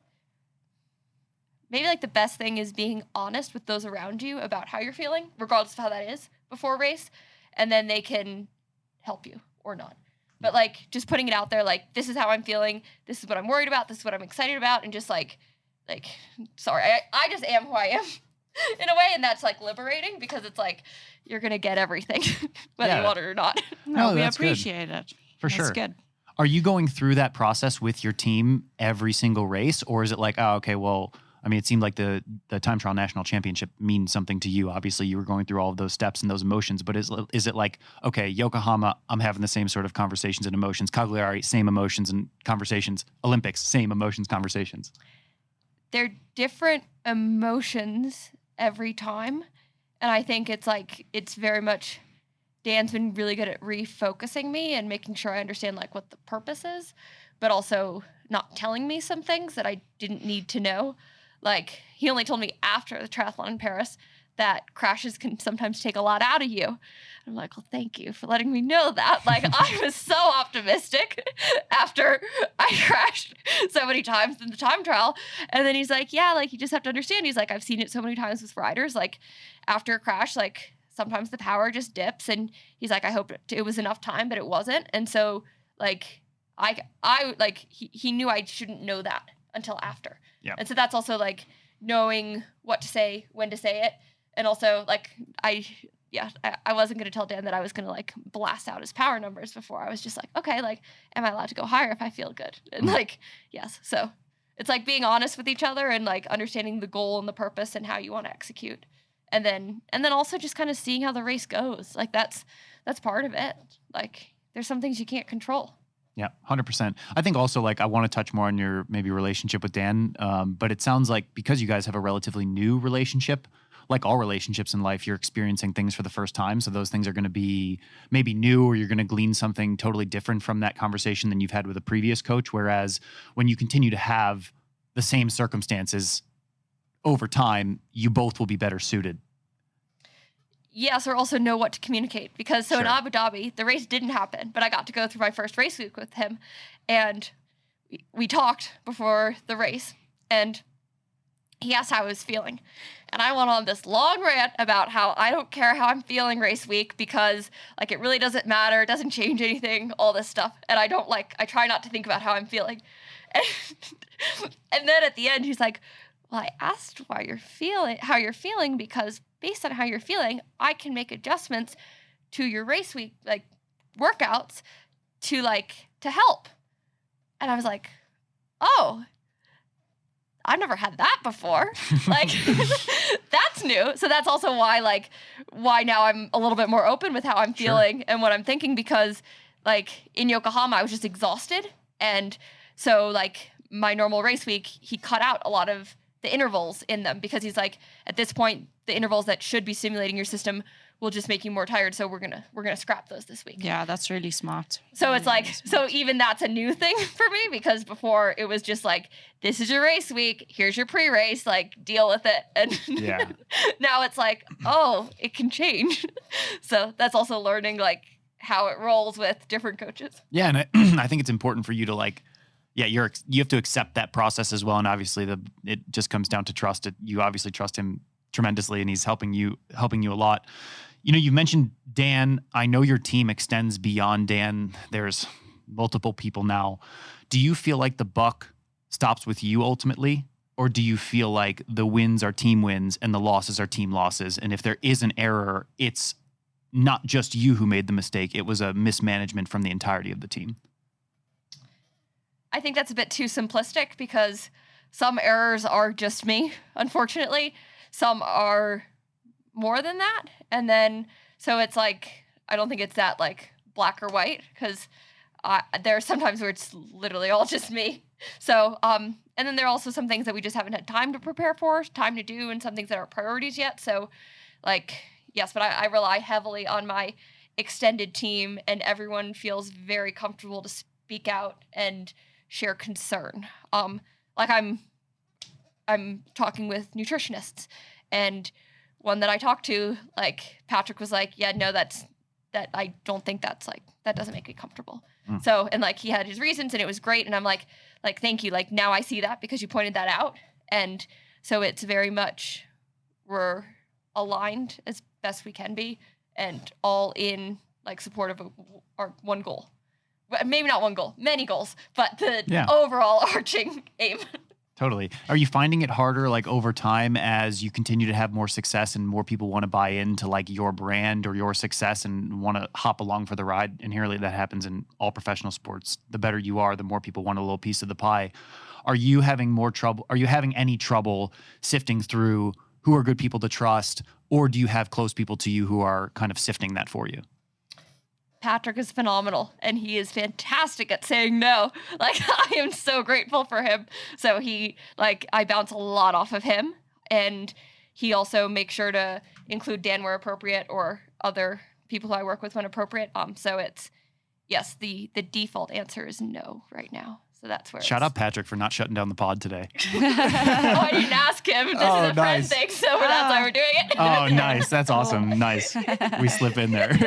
maybe like the best thing is being honest with those around you about how you're feeling, regardless of how that is before a race. And then they can help you or not. But like just putting it out there, like, this is how I'm feeling. This is what I'm worried about. This is what I'm excited about. And just like, sorry, I just am who I am in a way. And that's like liberating, because it's like, you're going to get everything, whether you want it or not. No, we appreciate it. For sure. That's good. Are you going through that process with your team every single race? Or is it like, oh, okay, well, I mean, it seemed like the time trial national championship means something to you. Obviously, you were going through all of those steps and those emotions. But is it like, okay, Yokohama, I'm having the same sort of conversations and emotions. Cagliari, same emotions and conversations. Olympics, same emotions, conversations. They're different emotions every time. And I think it's very much, Dan's been really good at refocusing me and making sure I understand like what the purpose is, but also not telling me some things that I didn't need to know. Like, he only told me after the triathlon in Paris that crashes can sometimes take a lot out of you. I'm like, well, thank you for letting me know that. Like, I was so optimistic after I crashed so many times in the time trial. And then he's like, yeah, like, you just have to understand. He's like, I've seen it so many times with riders. Like, after a crash, like, sometimes the power just dips. And he's like, I hope it was enough time, but it wasn't. And so, like, he knew I shouldn't know that until after. Yeah. And so that's also like knowing what to say, when to say it. And also like, I wasn't going to tell Dan that I was going to like blast out his power numbers before. I was just like, okay, like, am I allowed to go higher if I feel good? And like, yes. So it's like being honest with each other and like understanding the goal and the purpose and how you want to execute. And then also just kind of seeing how the race goes. Like that's part of it. Like there's some things you can't control. Yeah, 100%. I think also like I want to touch more on your maybe relationship with Dan, but it sounds like because you guys have a relatively new relationship, like all relationships in life, you're experiencing things for the first time. So those things are going to be maybe new, or you're going to glean something totally different from that conversation than you've had with a previous coach. Whereas when you continue to have the same circumstances over time, you both will be better suited. Yes, or also know what to communicate. Because in Sure. Abu Dhabi, the race didn't happen, but I got to go through my first race week with him. And we talked before the race, and he asked how I was feeling. And I went on this long rant about how I don't care how I'm feeling race week because like it really doesn't matter. It doesn't change anything, all this stuff. And I try not to think about how I'm feeling. And then at the end, he's like, well, I asked how you're feeling because based on how you're feeling, I can make adjustments to your race week, like workouts to help. And I was like, oh, I've never had that before. Like that's new. So that's also why now I'm a little bit more open with how I'm feeling and what I'm thinking, because like in Yokohama, I was just exhausted. And so like my normal race week, he cut out a lot of the intervals in them because he's like, at this point, the intervals that should be stimulating your system will just make you more tired. So we're gonna scrap those this week. Yeah, that's really smart. So it's like, so even that's a new thing for me, because before it was just like, this is your race week, here's your pre-race, like deal with it. And Yeah. now it's like, oh, it can change. So that's also learning like how it rolls with different coaches. Yeah, and I think it's important for you to like, yeah, you have to accept that process as well. And obviously it just comes down to trust. You obviously trust him tremendously, and he's helping you a lot. You know, you mentioned Dan. I know your team extends beyond Dan. There's multiple people now. Do you feel like the buck stops with you ultimately? Or do you feel like the wins are team wins and the losses are team losses? And if there is an error, it's not just you who made the mistake. It was a mismanagement from the entirety of the team. I think that's a bit too simplistic, because some errors are just me, unfortunately. Some are more than that. And then, so it's like, I don't think it's that like black or white, because there are sometimes where it's literally all just me. So, and then there are also some things that we just haven't had time to prepare for, time to do, and some things that aren't priorities yet. So like, yes, but I rely heavily on my extended team, and everyone feels very comfortable to speak out and share concern. Like I'm talking with nutritionists, and one that I talked to, like Patrick was like, yeah, no, that I don't think that's like, that doesn't make me comfortable. So, and like he had his reasons and it was great. And I'm like, thank you. Like now I see that because you pointed that out. And so it's very much, we're aligned as best we can be and all in like support of our one goal. Maybe not one goal, many goals, but the overall arching aim. Totally. Are you finding it harder like over time as you continue to have more success and more people want to buy into like your brand or your success and want to hop along for the ride? Inherently that happens in all professional sports. The better you are, the more people want a little piece of the pie. Are you having any trouble sifting through who are good people to trust, or do you have close people to you who are kind of sifting that for you? Patrick is phenomenal, and he is fantastic at saying no. Like, I am so grateful for him. So I bounce a lot off of him, and he also makes sure to include Dan where appropriate or other people who I work with when appropriate. So it's, yes, the default answer is no right now. So that's where Shout out Patrick for not shutting down the pod today. I didn't ask him. This is a friend thing, so that's why we're doing it. Oh, nice. That's awesome. Nice. We slip in there.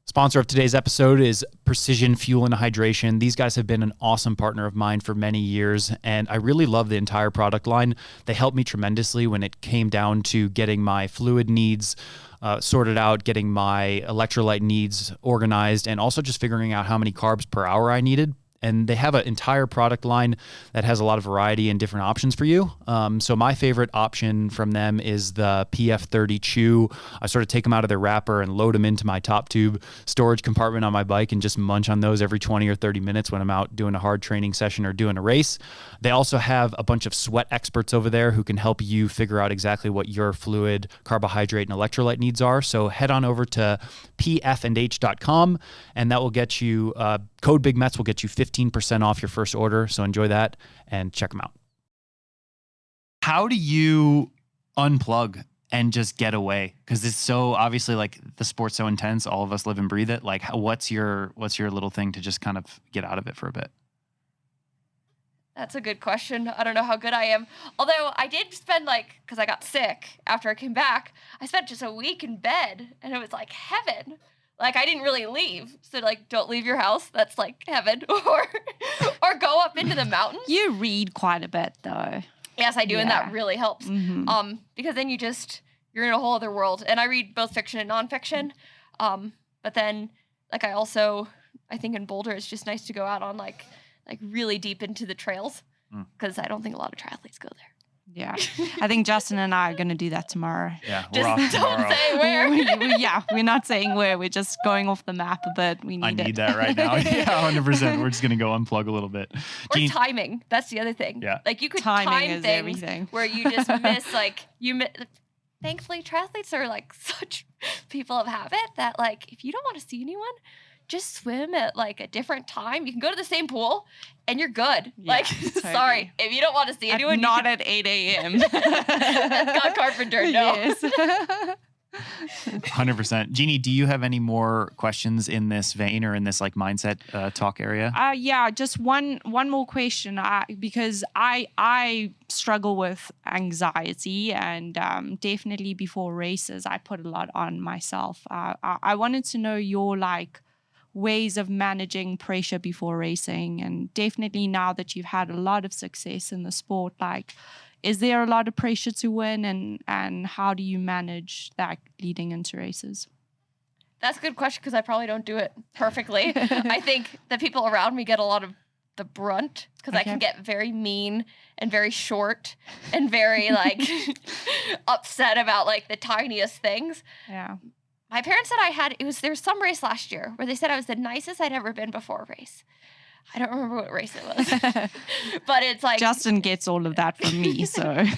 Sponsor of today's episode is Precision Fuel and Hydration. These guys have been an awesome partner of mine for many years, and I really love the entire product line. They helped me tremendously when it came down to getting my fluid needs sorted out, getting my electrolyte needs organized, and also just figuring out how many carbs per hour I needed. And they have an entire product line that has a lot of variety and different options for you. So my favorite option from them is the PF30 Chew. I sort of take them out of their wrapper and load them into my top tube storage compartment on my bike and just munch on those every 20 or 30 minutes when I'm out doing a hard training session or doing a race. They also have a bunch of sweat experts over there who can help you figure out exactly what your fluid, carbohydrate, and electrolyte needs are. So head on over to pfandh.com, and that will get you, code BigMetz will get you 15% off your first order. So enjoy that and check them out. How do you unplug and just get away? Because it's so obviously, like, the sport's so intense. All of us live and breathe it. Like, what's your little thing to just kind of get out of it for a bit? That's a good question. I don't know how good I am. Although I did spend, like, because I got sick after I came back, I spent just a week in bed, and it was like heaven. Like, I didn't really leave. So, like, don't leave your house. That's like heaven. Or go up into the mountains. You read quite a bit, though. Yes, I do, and that really helps. Mm-hmm. Because then you're in a whole other world. And I read both fiction and nonfiction. But then, like, I think in Boulder, it's just nice to go out on, like really deep into the trails, because I don't think a lot of triathletes go there. Yeah. I think Justin and I are going to do that tomorrow. Yeah, we're off tomorrow. Don't say where. We're not saying where. We're just going off the map a bit. I need that right now. Yeah, 100%. We're just going to go unplug a little bit. Or timing. That's the other thing. Yeah. Like, you could Timing time is things everything. where you just miss, like, thankfully, triathletes are, like, such people of habit that, like, if you don't want to see anyone, just swim at, like, a different time. You can go to the same pool and you're good. Yeah, like, totally. Sorry, if you don't want to see anyone, Not at 8 a.m. That's God Carpenter, no. Yes. 100%. Jeanni, do you have any more questions in this vein or in this, like, mindset talk area? Yeah, just one more question, because I struggle with anxiety, and definitely before races, I put a lot on myself. I wanted to know your, like, ways of managing pressure before racing, and definitely now that you've had a lot of success in the sport, like, is there a lot of pressure to win, and how do you manage that leading into races? That's a good question, because I probably don't do it perfectly. I think the people around me get a lot of the brunt, because I can get very mean and very short and very, like, upset about, like, the tiniest things. Yeah. My parents said there was some race last year where they said I was the nicest I'd ever been before a race. I don't remember what race it was. But it's like, Justin gets all of that from me, so. And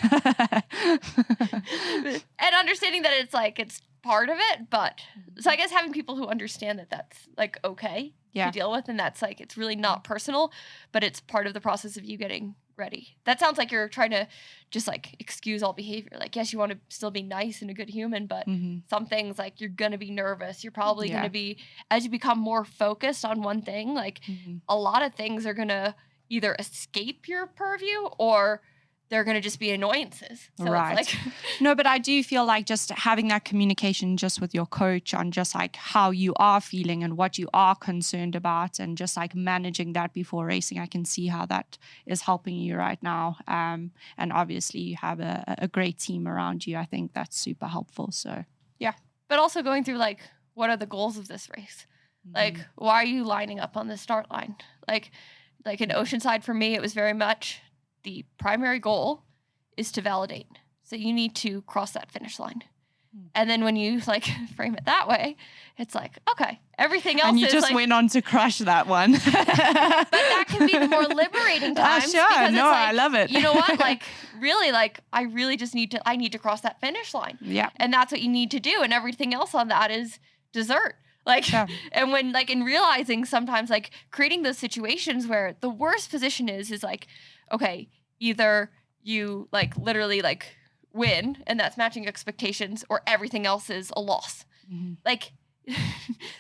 understanding that it's part of it, but so I guess having people who understand that that's, like, okay to deal with, and that's, like, it's really not personal, but it's part of the process of you getting ready. That sounds like you're trying to just, like, excuse all behavior. Like, yes, you want to still be nice and a good human, but some things, like, you're going to be nervous. You're probably going to be, as you become more focused on one thing, like, a lot of things are going to either escape your purview or they're going to just be annoyances. So right. It's like No, but I do feel like just having that communication just with your coach on just, like, how you are feeling and what you are concerned about, and just, like, managing that before racing. I can see how that is helping you right now. And obviously you have a great team around you. I think that's super helpful. So, yeah. But also going through, like, what are the goals of this race? Like, why are you lining up on the start line? Like in Oceanside, for me, it was very much the primary goal is to validate. So you need to cross that finish line. And then when you, like, frame it that way, it's like, okay, everything else is, and you just, like, went on to crush that one. but that can be the more liberating times. Sure. Because No, it's like, I love it. You know what? Like, really, like, I really just need to cross that finish line. Yeah. And that's what you need to do. And everything else on that is dessert. Like, and when, like, in realizing sometimes, like, creating those situations where the worst position is like, okay, either you, like, literally, like, win and that's matching expectations, or everything else is a loss. Like,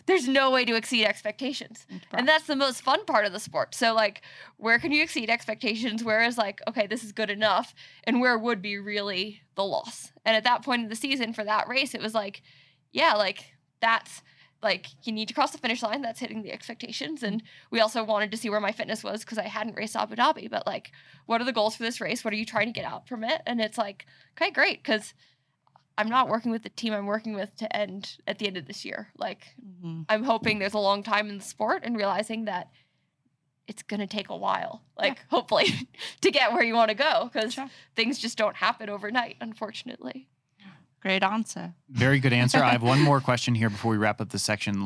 there's no way to exceed expectations. And that's the most fun part of the sport. So, like, where can you exceed expectations? Where is, like, okay, this is good enough, and where would be really the loss? And at that point in the season for that race, it was like, yeah, like, that's, like, you need to cross the finish line. That's hitting the expectations. And we also wanted to see where my fitness was, because I hadn't raced Abu Dhabi. But, like, what are the goals for this race? What are you trying to get out from it? And it's like, okay, great, because I'm not working with the team I'm working with to end at the end of this year. Like, I'm hoping there's a long time in the sport, and realizing that it's going to take a while, hopefully, to get where you want to go, because things just don't happen overnight, unfortunately. Great answer. Very good answer. I have one more question here before we wrap up this section.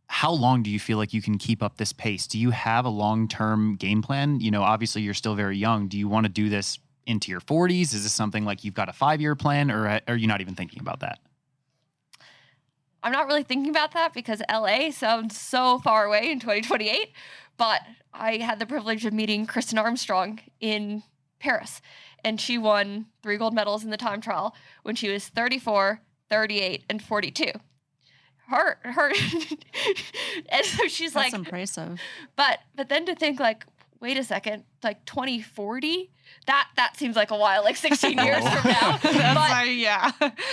How long do you feel like you can keep up this pace? Do you have a long-term game plan? Obviously you're still very young. Do you want to do this into your 40s? Is this something like you've got a 5-year plan, or are you not even thinking about that? I'm not really thinking about that because LA sounds so far away in 2028, but I had the privilege of meeting Kristen Armstrong in Paris, and she won 3 gold medals in the time trial when she was 34, 38, and 42. Her, and so she's That's like, impressive. But then to think wait a second, 2040? That seems like a while, 16 years from now.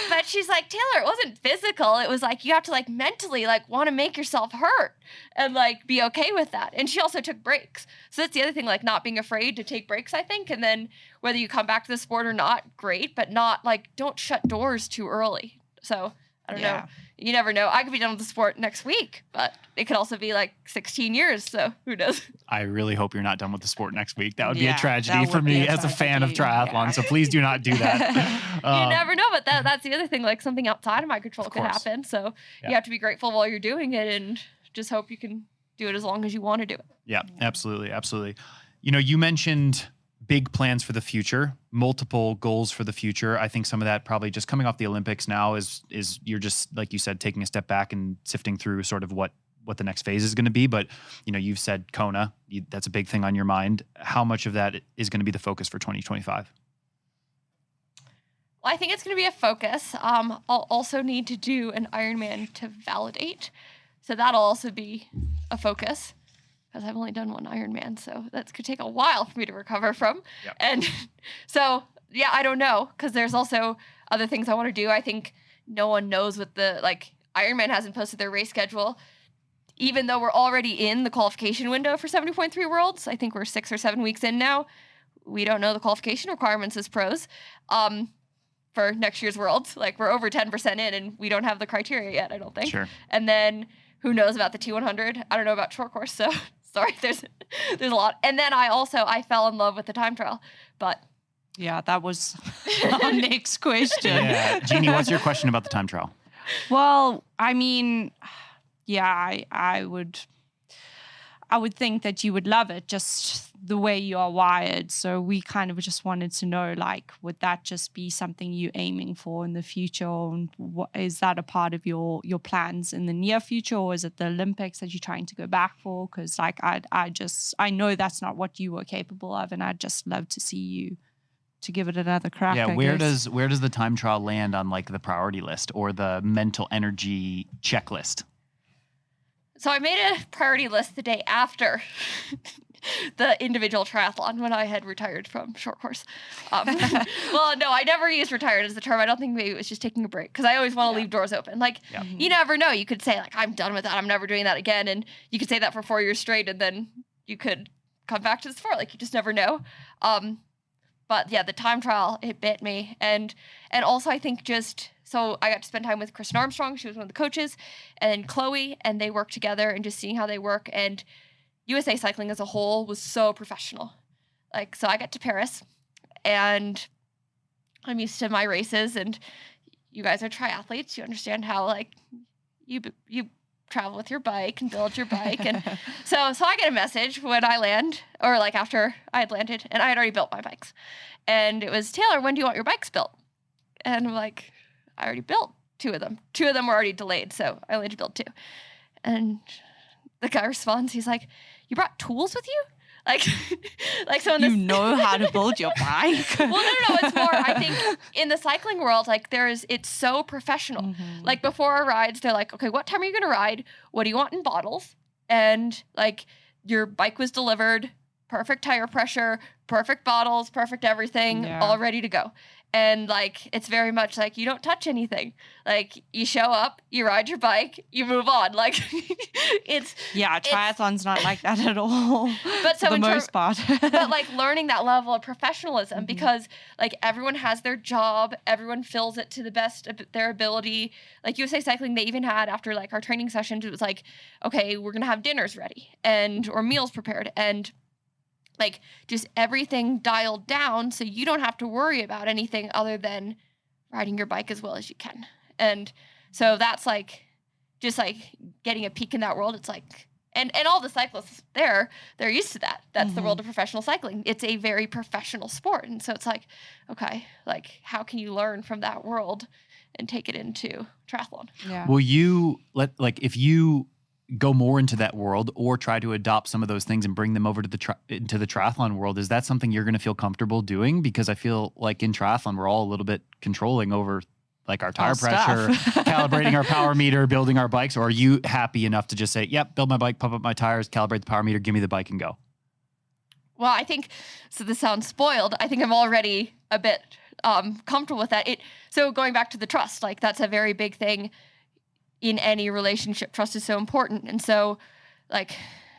But she's like, Taylor, it wasn't physical. It was you have to mentally want to make yourself hurt and be okay with that. And she also took breaks. So that's the other thing, not being afraid to take breaks, I think. And then whether you come back to the sport or not, great, but not don't shut doors too early. So I don't know. You never know. I could be done with the sport next week, but it could also be 16 years. So who knows? I really hope you're not done with the sport next week. That would be a tragedy for me as a fan of triathlon. So please do not do that. You never know, but that's the other thing. Something outside of my control could happen. So you have to be grateful while you're doing it and just hope you can do it as long as you want to do it. Yeah, absolutely. Absolutely. You mentioned big plans for the future, multiple goals for the future. I think some of that probably just coming off the Olympics now is you're just, like you said, taking a step back and sifting through sort of what the next phase is going to be. But, you've said Kona, that's a big thing on your mind. How much of that is going to be the focus for 2025? Well, I think it's going to be a focus. I'll also need to do an Ironman to validate. So that'll also be a focus, because I've only done one Ironman, so that could take a while for me to recover from. Yep. And so, I don't know, because there's also other things I want to do. I think no one knows what Ironman hasn't posted their race schedule, even though we're already in the qualification window for 70.3 Worlds. I think we're 6 or 7 weeks in now. We don't know the qualification requirements as pros for next year's Worlds. We're over 10% in, and we don't have the criteria yet, I don't think. Sure. And then who knows about the T100? I don't know about short course, so sorry, there's a lot. And then I fell in love with the time trial, but yeah, that was our next question. Yeah, Jeanni, what's your question about the time trial? Well, I mean, I would think that you would love it, just the way you are wired. So we kind of just wanted to know, would that just be something you're aiming for in the future? And is that a part of your plans in the near future, or is it the Olympics that you're trying to go back for? Because I know that's not what you were capable of, and I'd just love to see you to give it another crack. Yeah, where does the time trial land on the priority list or the mental energy checklist? So I made a priority list the day after the individual triathlon when I had retired from short course. Well, no, I never used retired as the term. I don't think maybe it was just taking a break, because I always want to leave doors open. You never know. You could say I'm done with that. I'm never doing that again. And you could say that for 4 years straight, and then you could come back to the sport. You just never know. But yeah, the time trial, it bit me. And also I think so I got to spend time with Kristen Armstrong. She was one of the coaches, and then Chloe, and they work together, and just seeing how they work. And USA cycling as a whole was so professional. So I got to Paris, and I'm used to my races, and you guys are triathletes. You understand how you travel with your bike and build your bike. And so I get a message when I land, or after I had landed, and I had already built my bikes. And it was, Taylor, when do you want your bikes built? And I'm I already built 2 of them. 2 of them were already delayed, so I only had to build 2. And the guy responds, he's like, you brought tools with you? So in this, you know how to build your bike. Well, no, it's more, I think in the cycling world, it's so professional. Mm-hmm. Before our rides, they're okay, what time are you going to ride? What do you want in bottles? And your bike was delivered, perfect tire pressure, perfect bottles, perfect everything, all ready to go. And like, it's very much like you don't touch anything. Like you show up, you ride your bike, you move on. Like triathlon's not like that at all. But so for the most part. But like learning that level of professionalism, because like everyone has their job, everyone fills it to the best of their ability. Like USA Cycling, they even had after like our training sessions, it was like, okay, we're gonna have dinners ready or meals prepared, and like just everything dialed down so you don't have to worry about anything other than riding your bike as well as you can. And so that's like just like getting a peek in that world. It's like, and all the cyclists they're used to that. That's the world of professional cycling. It's a very professional sport. And so it's like, okay, like how can you learn from that world and take it into triathlon? Yeah. Will you if you go more into that world or try to adopt some of those things and bring them over to into the triathlon world, is that something you're going to feel comfortable doing? Because I feel like in triathlon, we're all a little bit controlling over like our tire pressure, calibrating our power meter, building our bikes. Or are you happy enough to just say, yep, build my bike, pump up my tires, calibrate the power meter, give me the bike and go? Well, I think, so this sounds spoiled. I think I'm already a bit comfortable with that. So going back to the trust, like that's a very big thing in any relationship. Trust is so important. And so like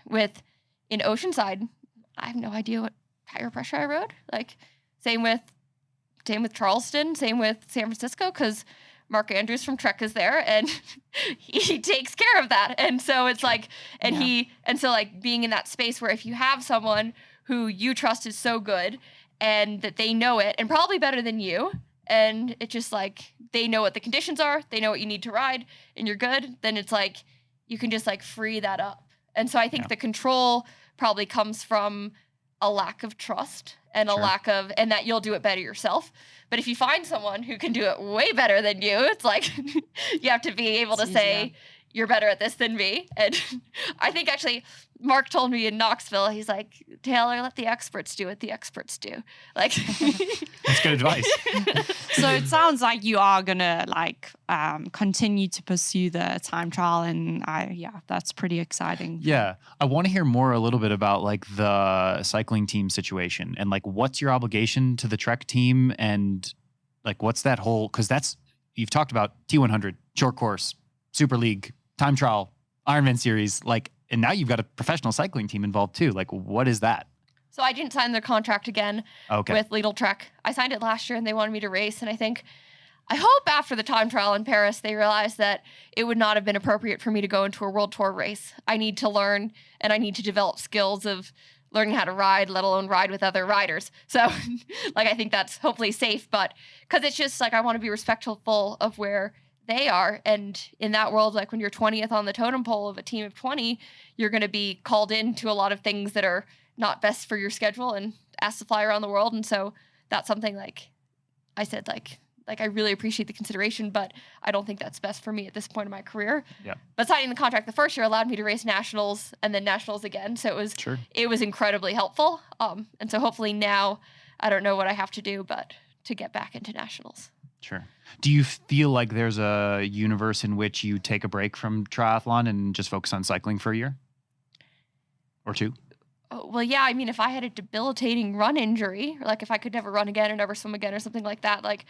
in Oceanside, I have no idea what tire pressure I rode. Like same with Charleston, same with San Francisco, because Mark Andrews from Trek is there and he takes care of that. And so it's like, so like being in that space where if you have someone who you trust is so good and that they know it and probably better than you, and it's just like they know what the conditions are, they know what you need to ride, and you're good, then it's like you can just like free that up. And so I think the control probably comes from a lack of trust and a lack of, and that you'll do it better yourself. But if you find someone who can do it way better than you, it's like you have to be able to say, you're better at this than me. And I think actually Mark told me in Knoxville, he's like, Taylor, let the experts do what the experts do. Like, that's good advice. So it sounds like you are gonna continue to pursue the time trial, and that's pretty exciting. Yeah, I want to hear more a little bit about like the cycling team situation and like what's your obligation to the Trek team, and like what's that whole, because you've talked about T100, short course, Super League, time trial, Ironman series, like, and now you've got a professional cycling team involved too. Like, what is that? So I didn't sign their contract again with Lidl Trek. I signed it last year and they wanted me to race. And I hope after the time trial in Paris, they realized that it would not have been appropriate for me to go into a world tour race. I need to learn and I need to develop skills of learning how to ride, let alone ride with other riders. So like, I think that's hopefully safe, but because it's just like, I want to be respectful of where they are. And in that world, like when you're 20th on the totem pole of a team of 20, you're going to be called into a lot of things that are not best for your schedule and asked to fly around the world. And so that's something like I said, like I really appreciate the consideration, but I don't think that's best for me at this point in my career. Yeah. But signing the contract the first year allowed me to race nationals and then nationals again. So it was incredibly helpful. And so hopefully now I don't know what I have to do, but to get back into nationals. Sure. Do you feel like there's a universe in which you take a break from triathlon and just focus on cycling for a year or two? Oh, well, yeah. I mean, if I had a debilitating run injury, or like if I could never run again or never swim again or something like that, like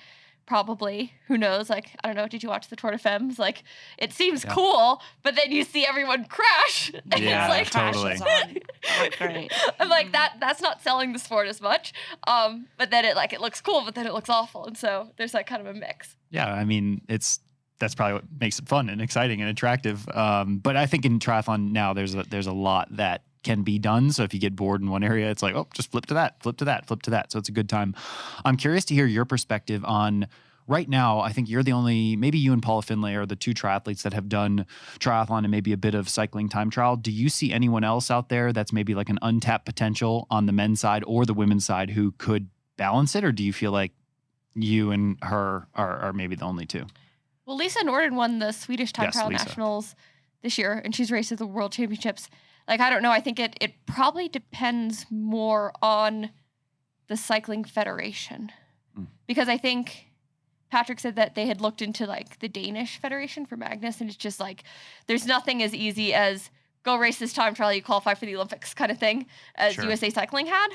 probably, who knows? Like, I don't know. Did you watch the Tour de Femmes? Like, it seems cool, but then you see everyone crash. And yeah, it's like, totally. Great. I'm like, that's not selling the sport as much. But then it looks cool, but then it looks awful. And so there's like kind of a mix. Yeah. I mean, that's probably what makes it fun and exciting and attractive. But I think in triathlon now there's a lot that can be done. So if you get bored in one area, it's like, oh, just flip to that, flip to that, flip to that. So it's a good time. I'm curious to hear your perspective on right now. I think you're the only, maybe you and Paula Finlay are the two triathletes that have done triathlon and maybe a bit of cycling time trial. Do you see anyone else out there that's maybe like an untapped potential on the men's side or the women's side who could balance it? Or do you feel like you and her are maybe the only two? Well, Lisa Norden won the Swedish time trial nationals this year, and she's raced at the World Championships. Like, I don't know. I think it probably depends more on the cycling federation. Because I think Patrick said that they had looked into, like, the Danish federation for Magnus, and it's just, like, there's nothing as easy as go race this time trial, you qualify for the Olympics kind of thing, as Sure. USA Cycling had.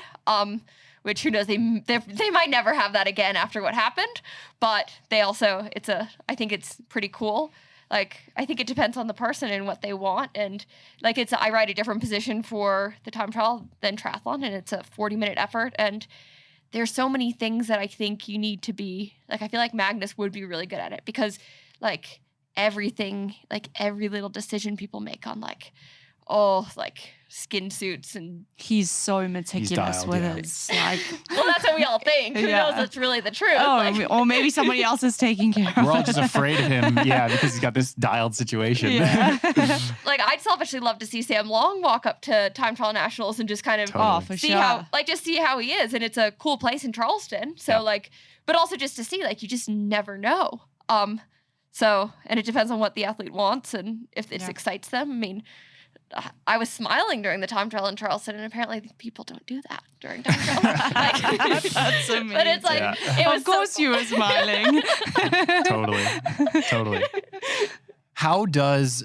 Which who knows, they might never have that again after what happened, but they also, I think it's pretty cool. Like, I think it depends on the person and what they want. And like, I ride a different position for the time trial than triathlon, and it's a 40-minute effort. And there's so many things that I think you need to be, like, I feel like Magnus would be really good at it, because like everything, like every little decision people make on like, skin suits, and He's so meticulous dialed, with yeah. his like. well, that's what we all think. Who Yeah. knows it's really the truth? Oh, Like, or maybe somebody else is taking care of We're all it. just afraid of him, because he's got this dialed situation. Yeah. like, I'd selfishly love to see Sam Long walk up to time trial nationals and just kind of Totally. Oh, for see sure. how he is. And it's a cool place in Charleston. So Yep. like, but also just to see, like, you just never know. So, and it depends on what the athlete wants and if this Yeah. excites them. I mean, I was smiling during the time trial in Charleston, and apparently people don't do that during time trial. Like, That's amazing. but it's like, Yeah. it was Of course so you were smiling. Totally. How does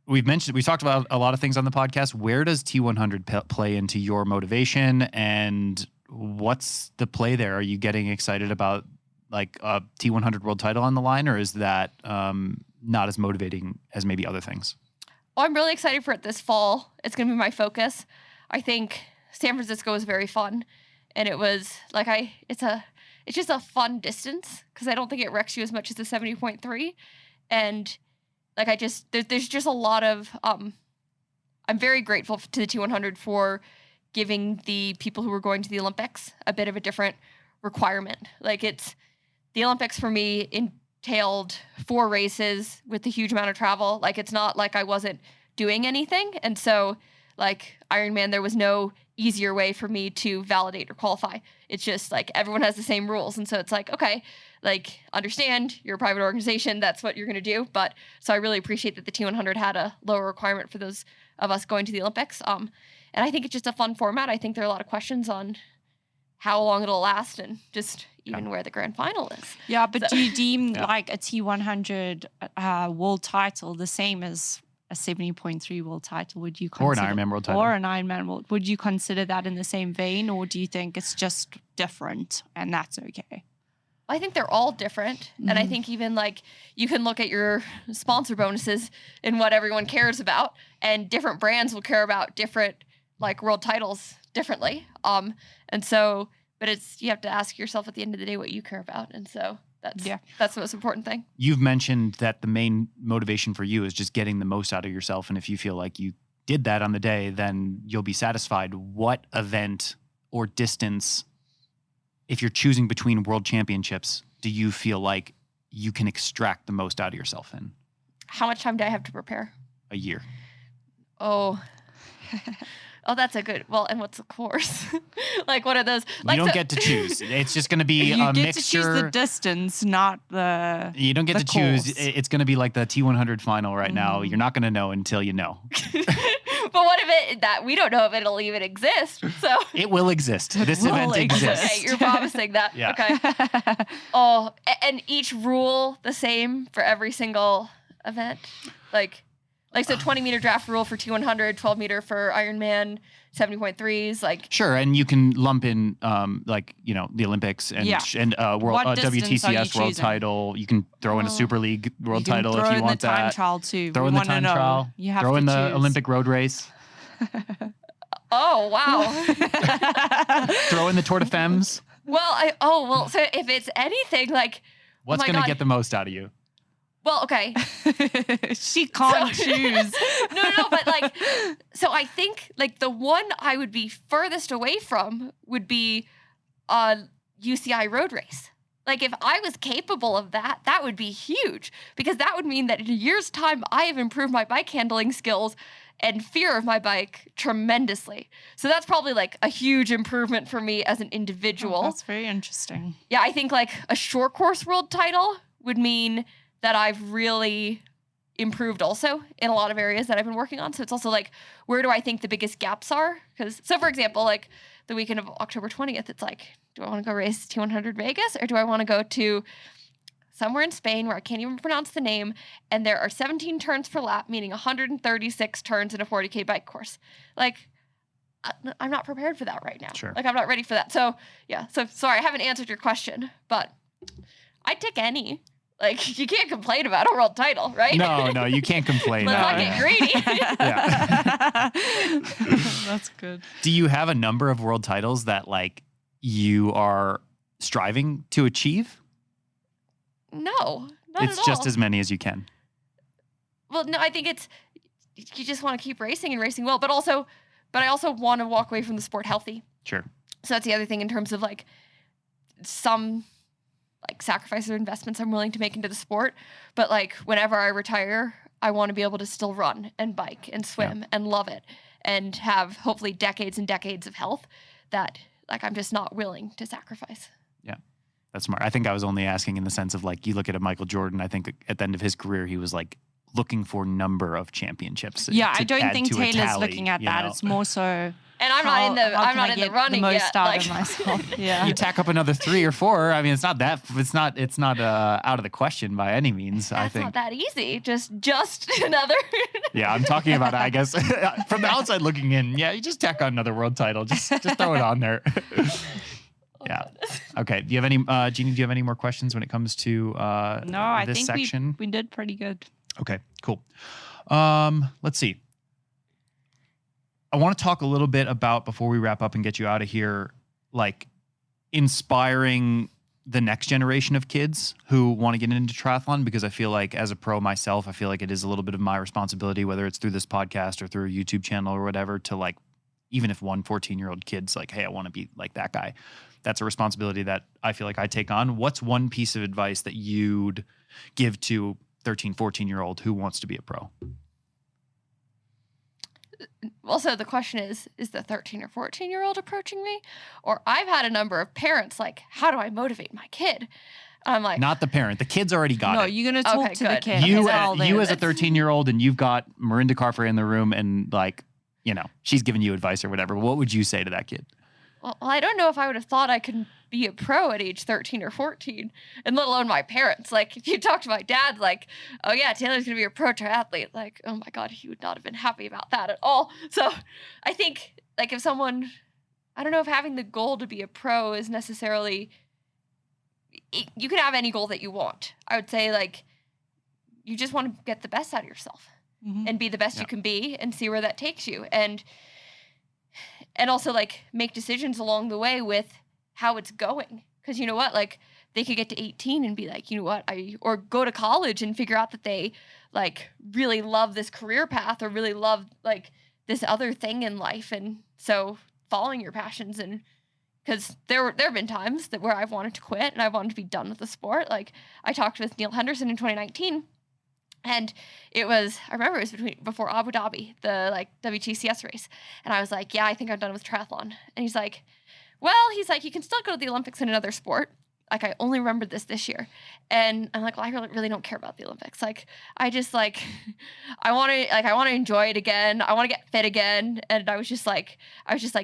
we've talked about a lot of things on the podcast. Where does T100 play into your motivation, and what's the play there? Are you getting excited about like a T100 world title on the line, or is that not as motivating as maybe other things? Well, I'm really excited for it this fall. It's going to be my focus. I think San Francisco was very fun, and it was like it's just a fun distance, because I don't think it wrecks you as much as the 70.3, and like there's just a lot of I'm very grateful to the T100 for giving the people who were going to the Olympics a bit of a different requirement. Like, the Olympics for me entailed 4 races with a huge amount of travel. Like, it's not like I wasn't doing anything. And so, like, Ironman, there was no easier way for me to validate or qualify. It's just like everyone has the same rules. And so it's like, okay, like, understand you're a private organization, that's what you're going to do. But so I really appreciate that the T100 had a lower requirement for those of us going to the Olympics. And I think it's just a fun format. I think there are a lot of questions on how long it'll last, and just even where the grand final is. Yeah, but So- do you deem like a T100 world title the same as a 70.3 world title? Would you Or an consider, Ironman world title. Or an Ironman world? Would you consider that in the same vein, or do you think it's just different and that's okay? I think they're all different. And I think even like you can look at your sponsor bonuses and what everyone cares about, and different brands will care about different like world titles differently. And so, but you have to ask yourself at the end of the day what you care about. And so that's the most important thing. You've mentioned that the main motivation for you is just getting the most out of yourself. And if you feel like you did that on the day, then you'll be satisfied. What event or distance, if you're choosing between world championships, do you feel like you can extract the most out of yourself in? How much time do I have to prepare? A year. Oh, that's a good, well, and what's the course? Like, what are those? Like, You don't so- get to choose. It's just going to be You a get mixture. to choose the distance, not the. You don't get the to choose. course. It's going to be like the T100 final right now. You're not going to know until you know. But what if that we don't know if it'll even exist? So It will exist. This will event exist. exists. okay, you're promising that. Yeah. Okay. Oh, and each rule the same for every single event, like so 20-meter draft rule for T100, 12-meter for Ironman, 70.3s, like. Sure, and you can lump in the Olympics and Yeah. world What distance are you WTCS world choosing? title. You can throw in a Super League world You can title throw if you in want the time that. trial too. Throw We in the wanna time know. trial. You have throw to in the choose. Olympic road race. Oh wow. Throw in the Tour de Femmes. So if it's anything like. What's my going to God. get the most out of you? Well, okay. She can't choose. No, but like, so I think like the one I would be furthest away from would be a UCI road race. Like, if I was capable of that, that would be huge, because that would mean that in a year's time, I have improved my bike handling skills and fear of my bike tremendously. So that's probably like a huge improvement for me as an individual. Oh, that's very interesting. Yeah, I think like a short course world title would mean that I've really improved also in a lot of areas that I've been working on. So it's also like, where do I think the biggest gaps are? So for example, like the weekend of October 20th, it's like, do I want to go race T100 Vegas, or do I want to go to somewhere in Spain where I can't even pronounce the name, and there are 17 turns per lap, meaning 136 turns in a 40K bike course. Like, I'm not prepared for that right now. Sure. Like, I'm not ready for that. So, yeah. So, sorry, I haven't answered your question, but I'd take any. Like, you can't complain about a world title, right? No, you can't complain. Let's not get greedy. Yeah. That's good. Do you have a number of world titles that, like, you are striving to achieve? No, not at all. It's just as many as you can. Well, no, I think you just want to keep racing and racing well, but I also want to walk away from the sport healthy. Sure. So that's the other thing in terms of like some like sacrifices or investments I'm willing to make into the sport. But like whenever I retire, I want to be able to still run and bike and swim and love it and have hopefully decades and decades of health that like I'm just not willing to sacrifice. Yeah. That's smart. I think I was only asking in the sense of like, you look at a Michael Jordan, I think at the end of his career, he was like looking for number of championships. Yeah, I don't think Taylor's looking at that. It's more so. And I'm not in the running the most yet. out Like, of myself. Yeah. You tack up another 3 or 4. I mean, it's not out of the question by any means. That's I think not that easy. Just another. Yeah, I'm talking about, I guess, from the outside looking in. Yeah, you just tack on another world title. Just throw it on there. Yeah. Okay. Do you have any, Jeanni? Do you have any more questions when it comes to No, I this think section? we did pretty good. Okay. Cool. Let's see. I want to talk a little bit about, before we wrap up and get you out of here, like inspiring the next generation of kids who want to get into triathlon, because I feel like as a pro myself, I feel like it is a little bit of my responsibility, whether it's through this podcast or through a YouTube channel or whatever, to like, even if one 14-year-old kid's like, hey, I want to be like that guy. That's a responsibility that I feel like I take on. What's one piece of advice that you'd give to 13, 14-year-old who wants to be a pro? Also, the question is the 13 or 14-year-old approaching me? Or I've had a number of parents like, how do I motivate my kid? I'm like, not the parent. The kid's already got it. No, you're going to talk Okay, to the good. kid. You, Okay, you as a 13-year-old, and you've got Marinda Carfer in the room, and like, you know, she's giving you advice or whatever. What would you say to that kid? well, I don't know if I would have thought I could be a pro at age 13 or 14, and let alone my parents. Like, if you talk to my dad, like, oh yeah, Taylor's going to be a pro triathlete, like, oh my God, he would not have been happy about that at all. So I think, like, if someone, I don't know if having the goal to be a pro is necessarily, you can have any goal that you want. I would say, like, you just want to get the best out of yourself and be the best you can be and see where that takes you. And also, like, make decisions along the way with how it's going. Because you know what? Like, they could get to 18 and be like, you know what? Or go to college and figure out that they, like, really love this career path or really love, like, this other thing in life. And so following your passions, and because there have been times where I've wanted to quit and I wanted to be done with the sport. Like, I talked with Neil Henderson in 2019. And I remember it was before Abu Dhabi, the like WTCS race. And I was like, yeah, I think I'm done with triathlon. And he's like, you can still go to the Olympics in another sport. Like, I only remembered this year. And I'm like, well, I really don't care about the Olympics. Like, I just like, I want to enjoy it again. I want to get fit again. And I was just like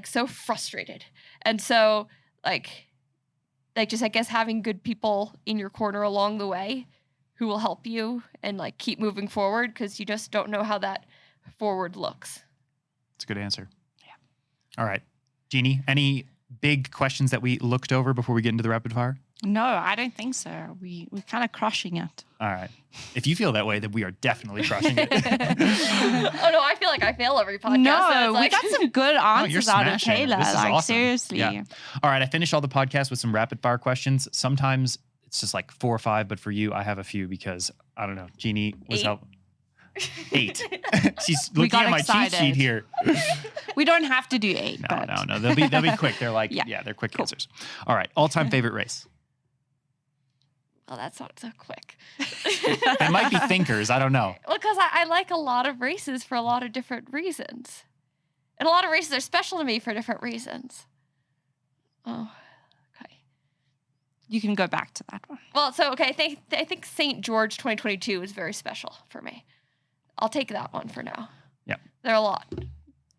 so frustrated. And so like just, I guess, having good people in your corner along the way who will help you and like keep moving forward, because you just don't know how that forward looks. It's a good answer. Yeah. All right. Jeanni, any big questions that we looked over before we get into the rapid fire? No, I don't think so. We're kind of crushing it. All right. If you feel that way, then we are definitely crushing it. Oh no, I feel like I fail every podcast. No, so it's we like... got some good answers out of smashing. Taylor. This is Like, awesome. seriously. Yeah. All right. I finish all the podcasts with some rapid fire questions. Sometimes it's just like 4 or 5, but for you, I have a few because I don't know. Jeanni was 8. She's looking at my cheat sheet here. We don't have to do 8. No. They'll be quick. They're like, they're quick answers. All right. All-time favorite race. Well, that's not so quick. They might be thinkers. I don't know. Well, because I like a lot of races for a lot of different reasons. And a lot of races are special to me for different reasons. Oh, okay. You can go back to that one. Well, so, okay, I think St. George 2022 is very special for me. I'll take that one for now. Yeah. There are a lot.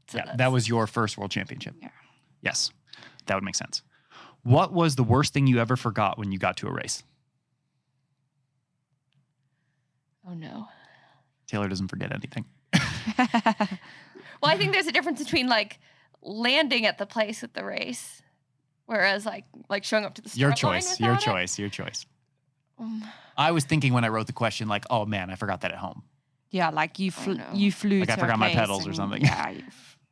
So that was your first world championship. Yeah. Yes. That would make sense. What was the worst thing you ever forgot when you got to a race? Oh, no. Taylor doesn't forget anything. Well, I think there's a difference between like landing at the place at the race, whereas like showing up to the start line without it. Your choice. I was thinking when I wrote the question, like, oh man, I forgot that at home. Yeah, like you flew. Like I forgot my pedals or something. Yeah.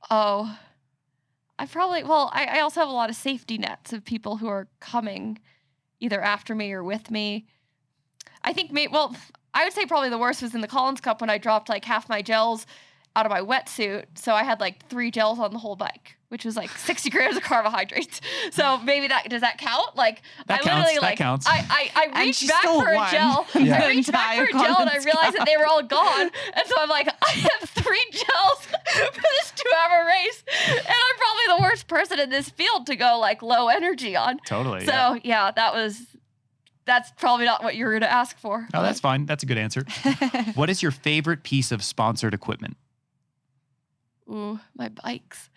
Oh, I also have a lot of safety nets of people who are coming either after me or with me. I think I would say probably the worst was in the Collins Cup when I dropped like half my gels out of my wetsuit. So I had like 3 gels on the whole bike, which was like 60 grams of carbohydrates. So maybe does that count? Like that I literally that counts. I reached back for a gel. Yeah. I reached back for a gel and I realized that they were all gone. And so I'm like, I have 3 gels for this 2-hour race. And I'm probably the worst person in this field to go like low energy on. Totally. So yeah, that's probably not what you were going to ask for. Oh, that's fine. That's a good answer. What is your favorite piece of sponsored equipment? Ooh, my bikes.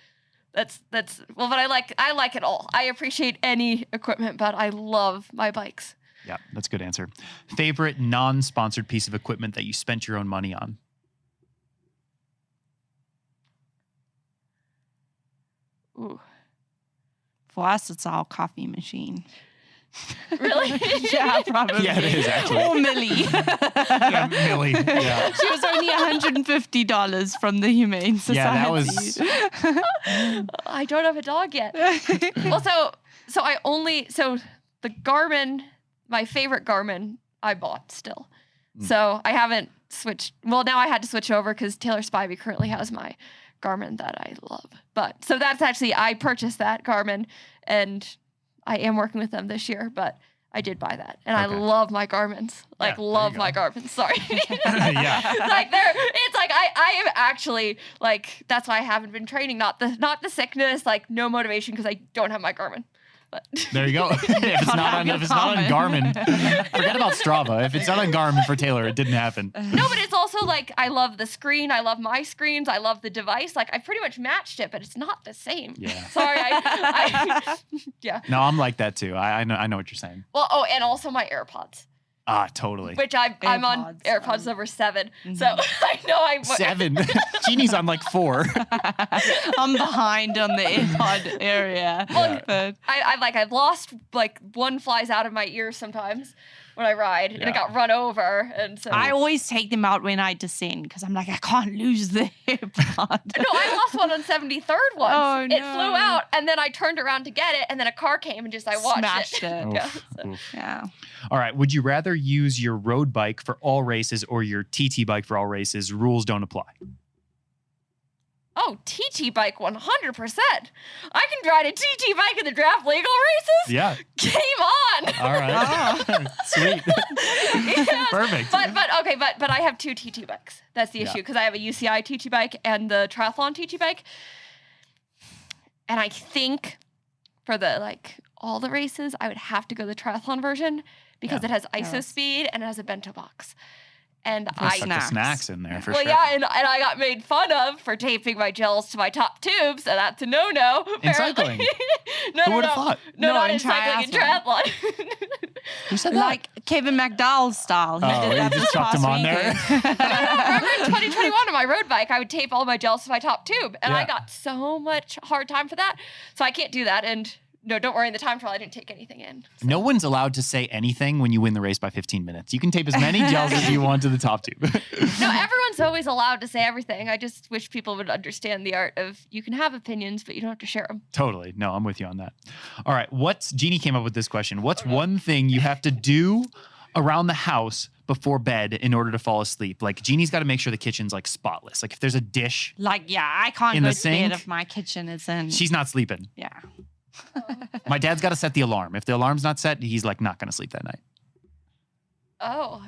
But I like it all. I appreciate any equipment, but I love my bikes. Yeah, that's a good answer. Favorite non-sponsored piece of equipment that you spent your own money on? Ooh. For us, it's our coffee machine. Really? Yeah, probably. Yeah, it is actually. Or Millie. Yeah, Millie. Yeah. She was only $150 from the Humane Society. Yeah, that was. I don't have a dog yet. Well, so the Garmin, my favorite Garmin, I bought still. So I haven't switched. Well, now I had to switch over because Taylor Spivey currently has my Garmin that I love. But so that's actually, I purchased that Garmin and I am working with them this year, but I did buy that. And I love my Garmins. Like, love my Garmins. Sorry. Yeah. Like, it's like, I am actually, like, that's why I haven't been training. Not the sickness, like, no motivation, because I don't have my Garmin. But there you go. If it's not on Garmin, forget about Strava. If it's not on Garmin for Taylor, it didn't happen. No, but it's also like I love the screen. I love my screens. I love the device. Like I pretty much matched it, but it's not the same. Yeah. Sorry. Yeah. No, I'm like that too. I know what you're saying. Well, and also my AirPods. Ah, totally. Which I'm on AirPods number 7. So I know I'm 7. Jeanni's on like 4. I'm behind on the AirPod area. Well, I've lost like one flies out of my ear sometimes when I ride, and it got run over, and so I always take them out when I descend because I'm like I can't lose the AirPod. No, I lost one on 73rd once. Oh, no. It flew out, and then I turned around to get it, and then a car came and I watched Smashed it. Yeah, Yeah. All right. Would you rather use your road bike for all races or your TT bike for all races? Rules don't apply. Oh, TT bike 100%. I can ride a TT bike in the draft legal races. Yeah. Game on. All right. Sweet. Yes. Perfect. But I have 2 TT bikes. That's the issue because I have a UCI TT bike and the triathlon TT bike. And I think for all the races, I would have to go the triathlon version because it has ISO speed and it has a bento box. And I put the snacks in there for sure. Well, yeah, and I got made fun of for taping my gels to my top tubes, so that's a no-no. In cycling? No, Who would have thought? No, not in cycling, in triathlon. Who said that? Like Kevin McDowell style. He did that you just this chucked past him on weekend. there. Remember in 2021 on my road bike, I would tape all my gels to my top tube, and I got so much hard time for that, so I can't do that, and no, don't worry, in the time trial, I didn't take anything in. So. No one's allowed to say anything when you win the race by 15 minutes. You can tape as many gels as you want to the top tube. No, everyone's always allowed to say everything. I just wish people would understand the art of you can have opinions, but you don't have to share them. Totally. No, I'm with you on that. All right. Jeanni came up with this question. What's one thing you have to do around the house before bed in order to fall asleep? Like Jeanni's got to make sure the kitchen's like spotless. Like if there's a dish I can't in go the to sink, bed if my kitchen isn't. she's not sleeping. Yeah. My dad's got to set the alarm. If the alarm's not set, he's like not going to sleep that night. Oh.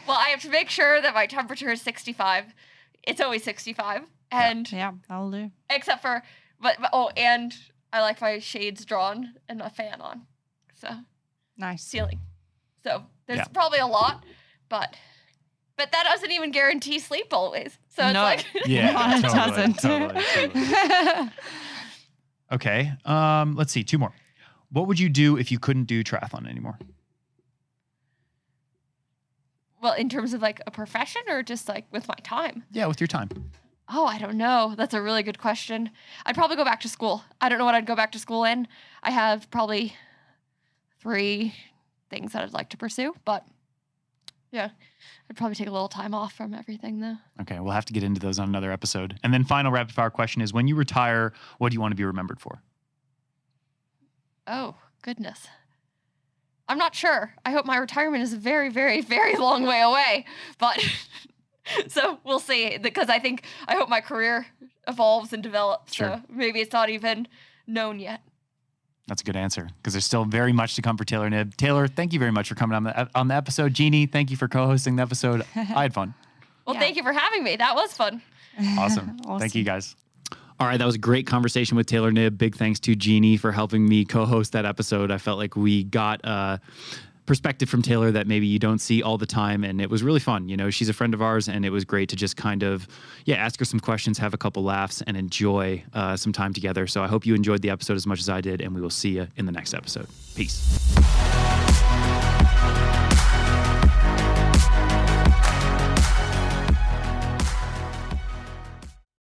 Well, I have to make sure that my temperature is 65. It's always 65. And yeah, that'll do. Except for, and I like my shades drawn and a fan on. So. Nice. Ceiling. So there's probably a lot, but that doesn't even guarantee sleep always. So it's like. Yeah, no, it doesn't. Totally. Okay. Let's see. 2 more. What would you do if you couldn't do triathlon anymore? Well, in terms of like a profession or just like with my time? Yeah, with your time. Oh, I don't know. That's a really good question. I'd probably go back to school. I don't know what I'd go back to school in. I have probably 3 things that I'd like to pursue, but yeah, I'd probably take a little time off from everything though. Okay, we'll have to get into those on another episode. And then final rapid fire question is, when you retire, what do you want to be remembered for? Oh, goodness. I'm not sure. I hope my retirement is a very, very, very long way away, but so we'll see, because I hope my career evolves and develops. Sure. So maybe it's not even known yet. That's a good answer, because there's still very much to come for Taylor Knibb. Taylor, thank you very much for coming on the episode. Jeanni, thank you for co-hosting the episode. I had fun. Well, Thank you for having me. That was fun. Awesome. Thank you, guys. All right, that was a great conversation with Taylor Knibb. Big thanks to Jeanni for helping me co-host that episode. I felt like we got a perspective from Taylor that maybe you don't see all the time, and it was really fun. You know, she's a friend of ours, and it was great to just kind of, ask her some questions, have a couple laughs, and enjoy some time together. So I hope you enjoyed the episode as much as I did, and we will see you in the next episode. Peace.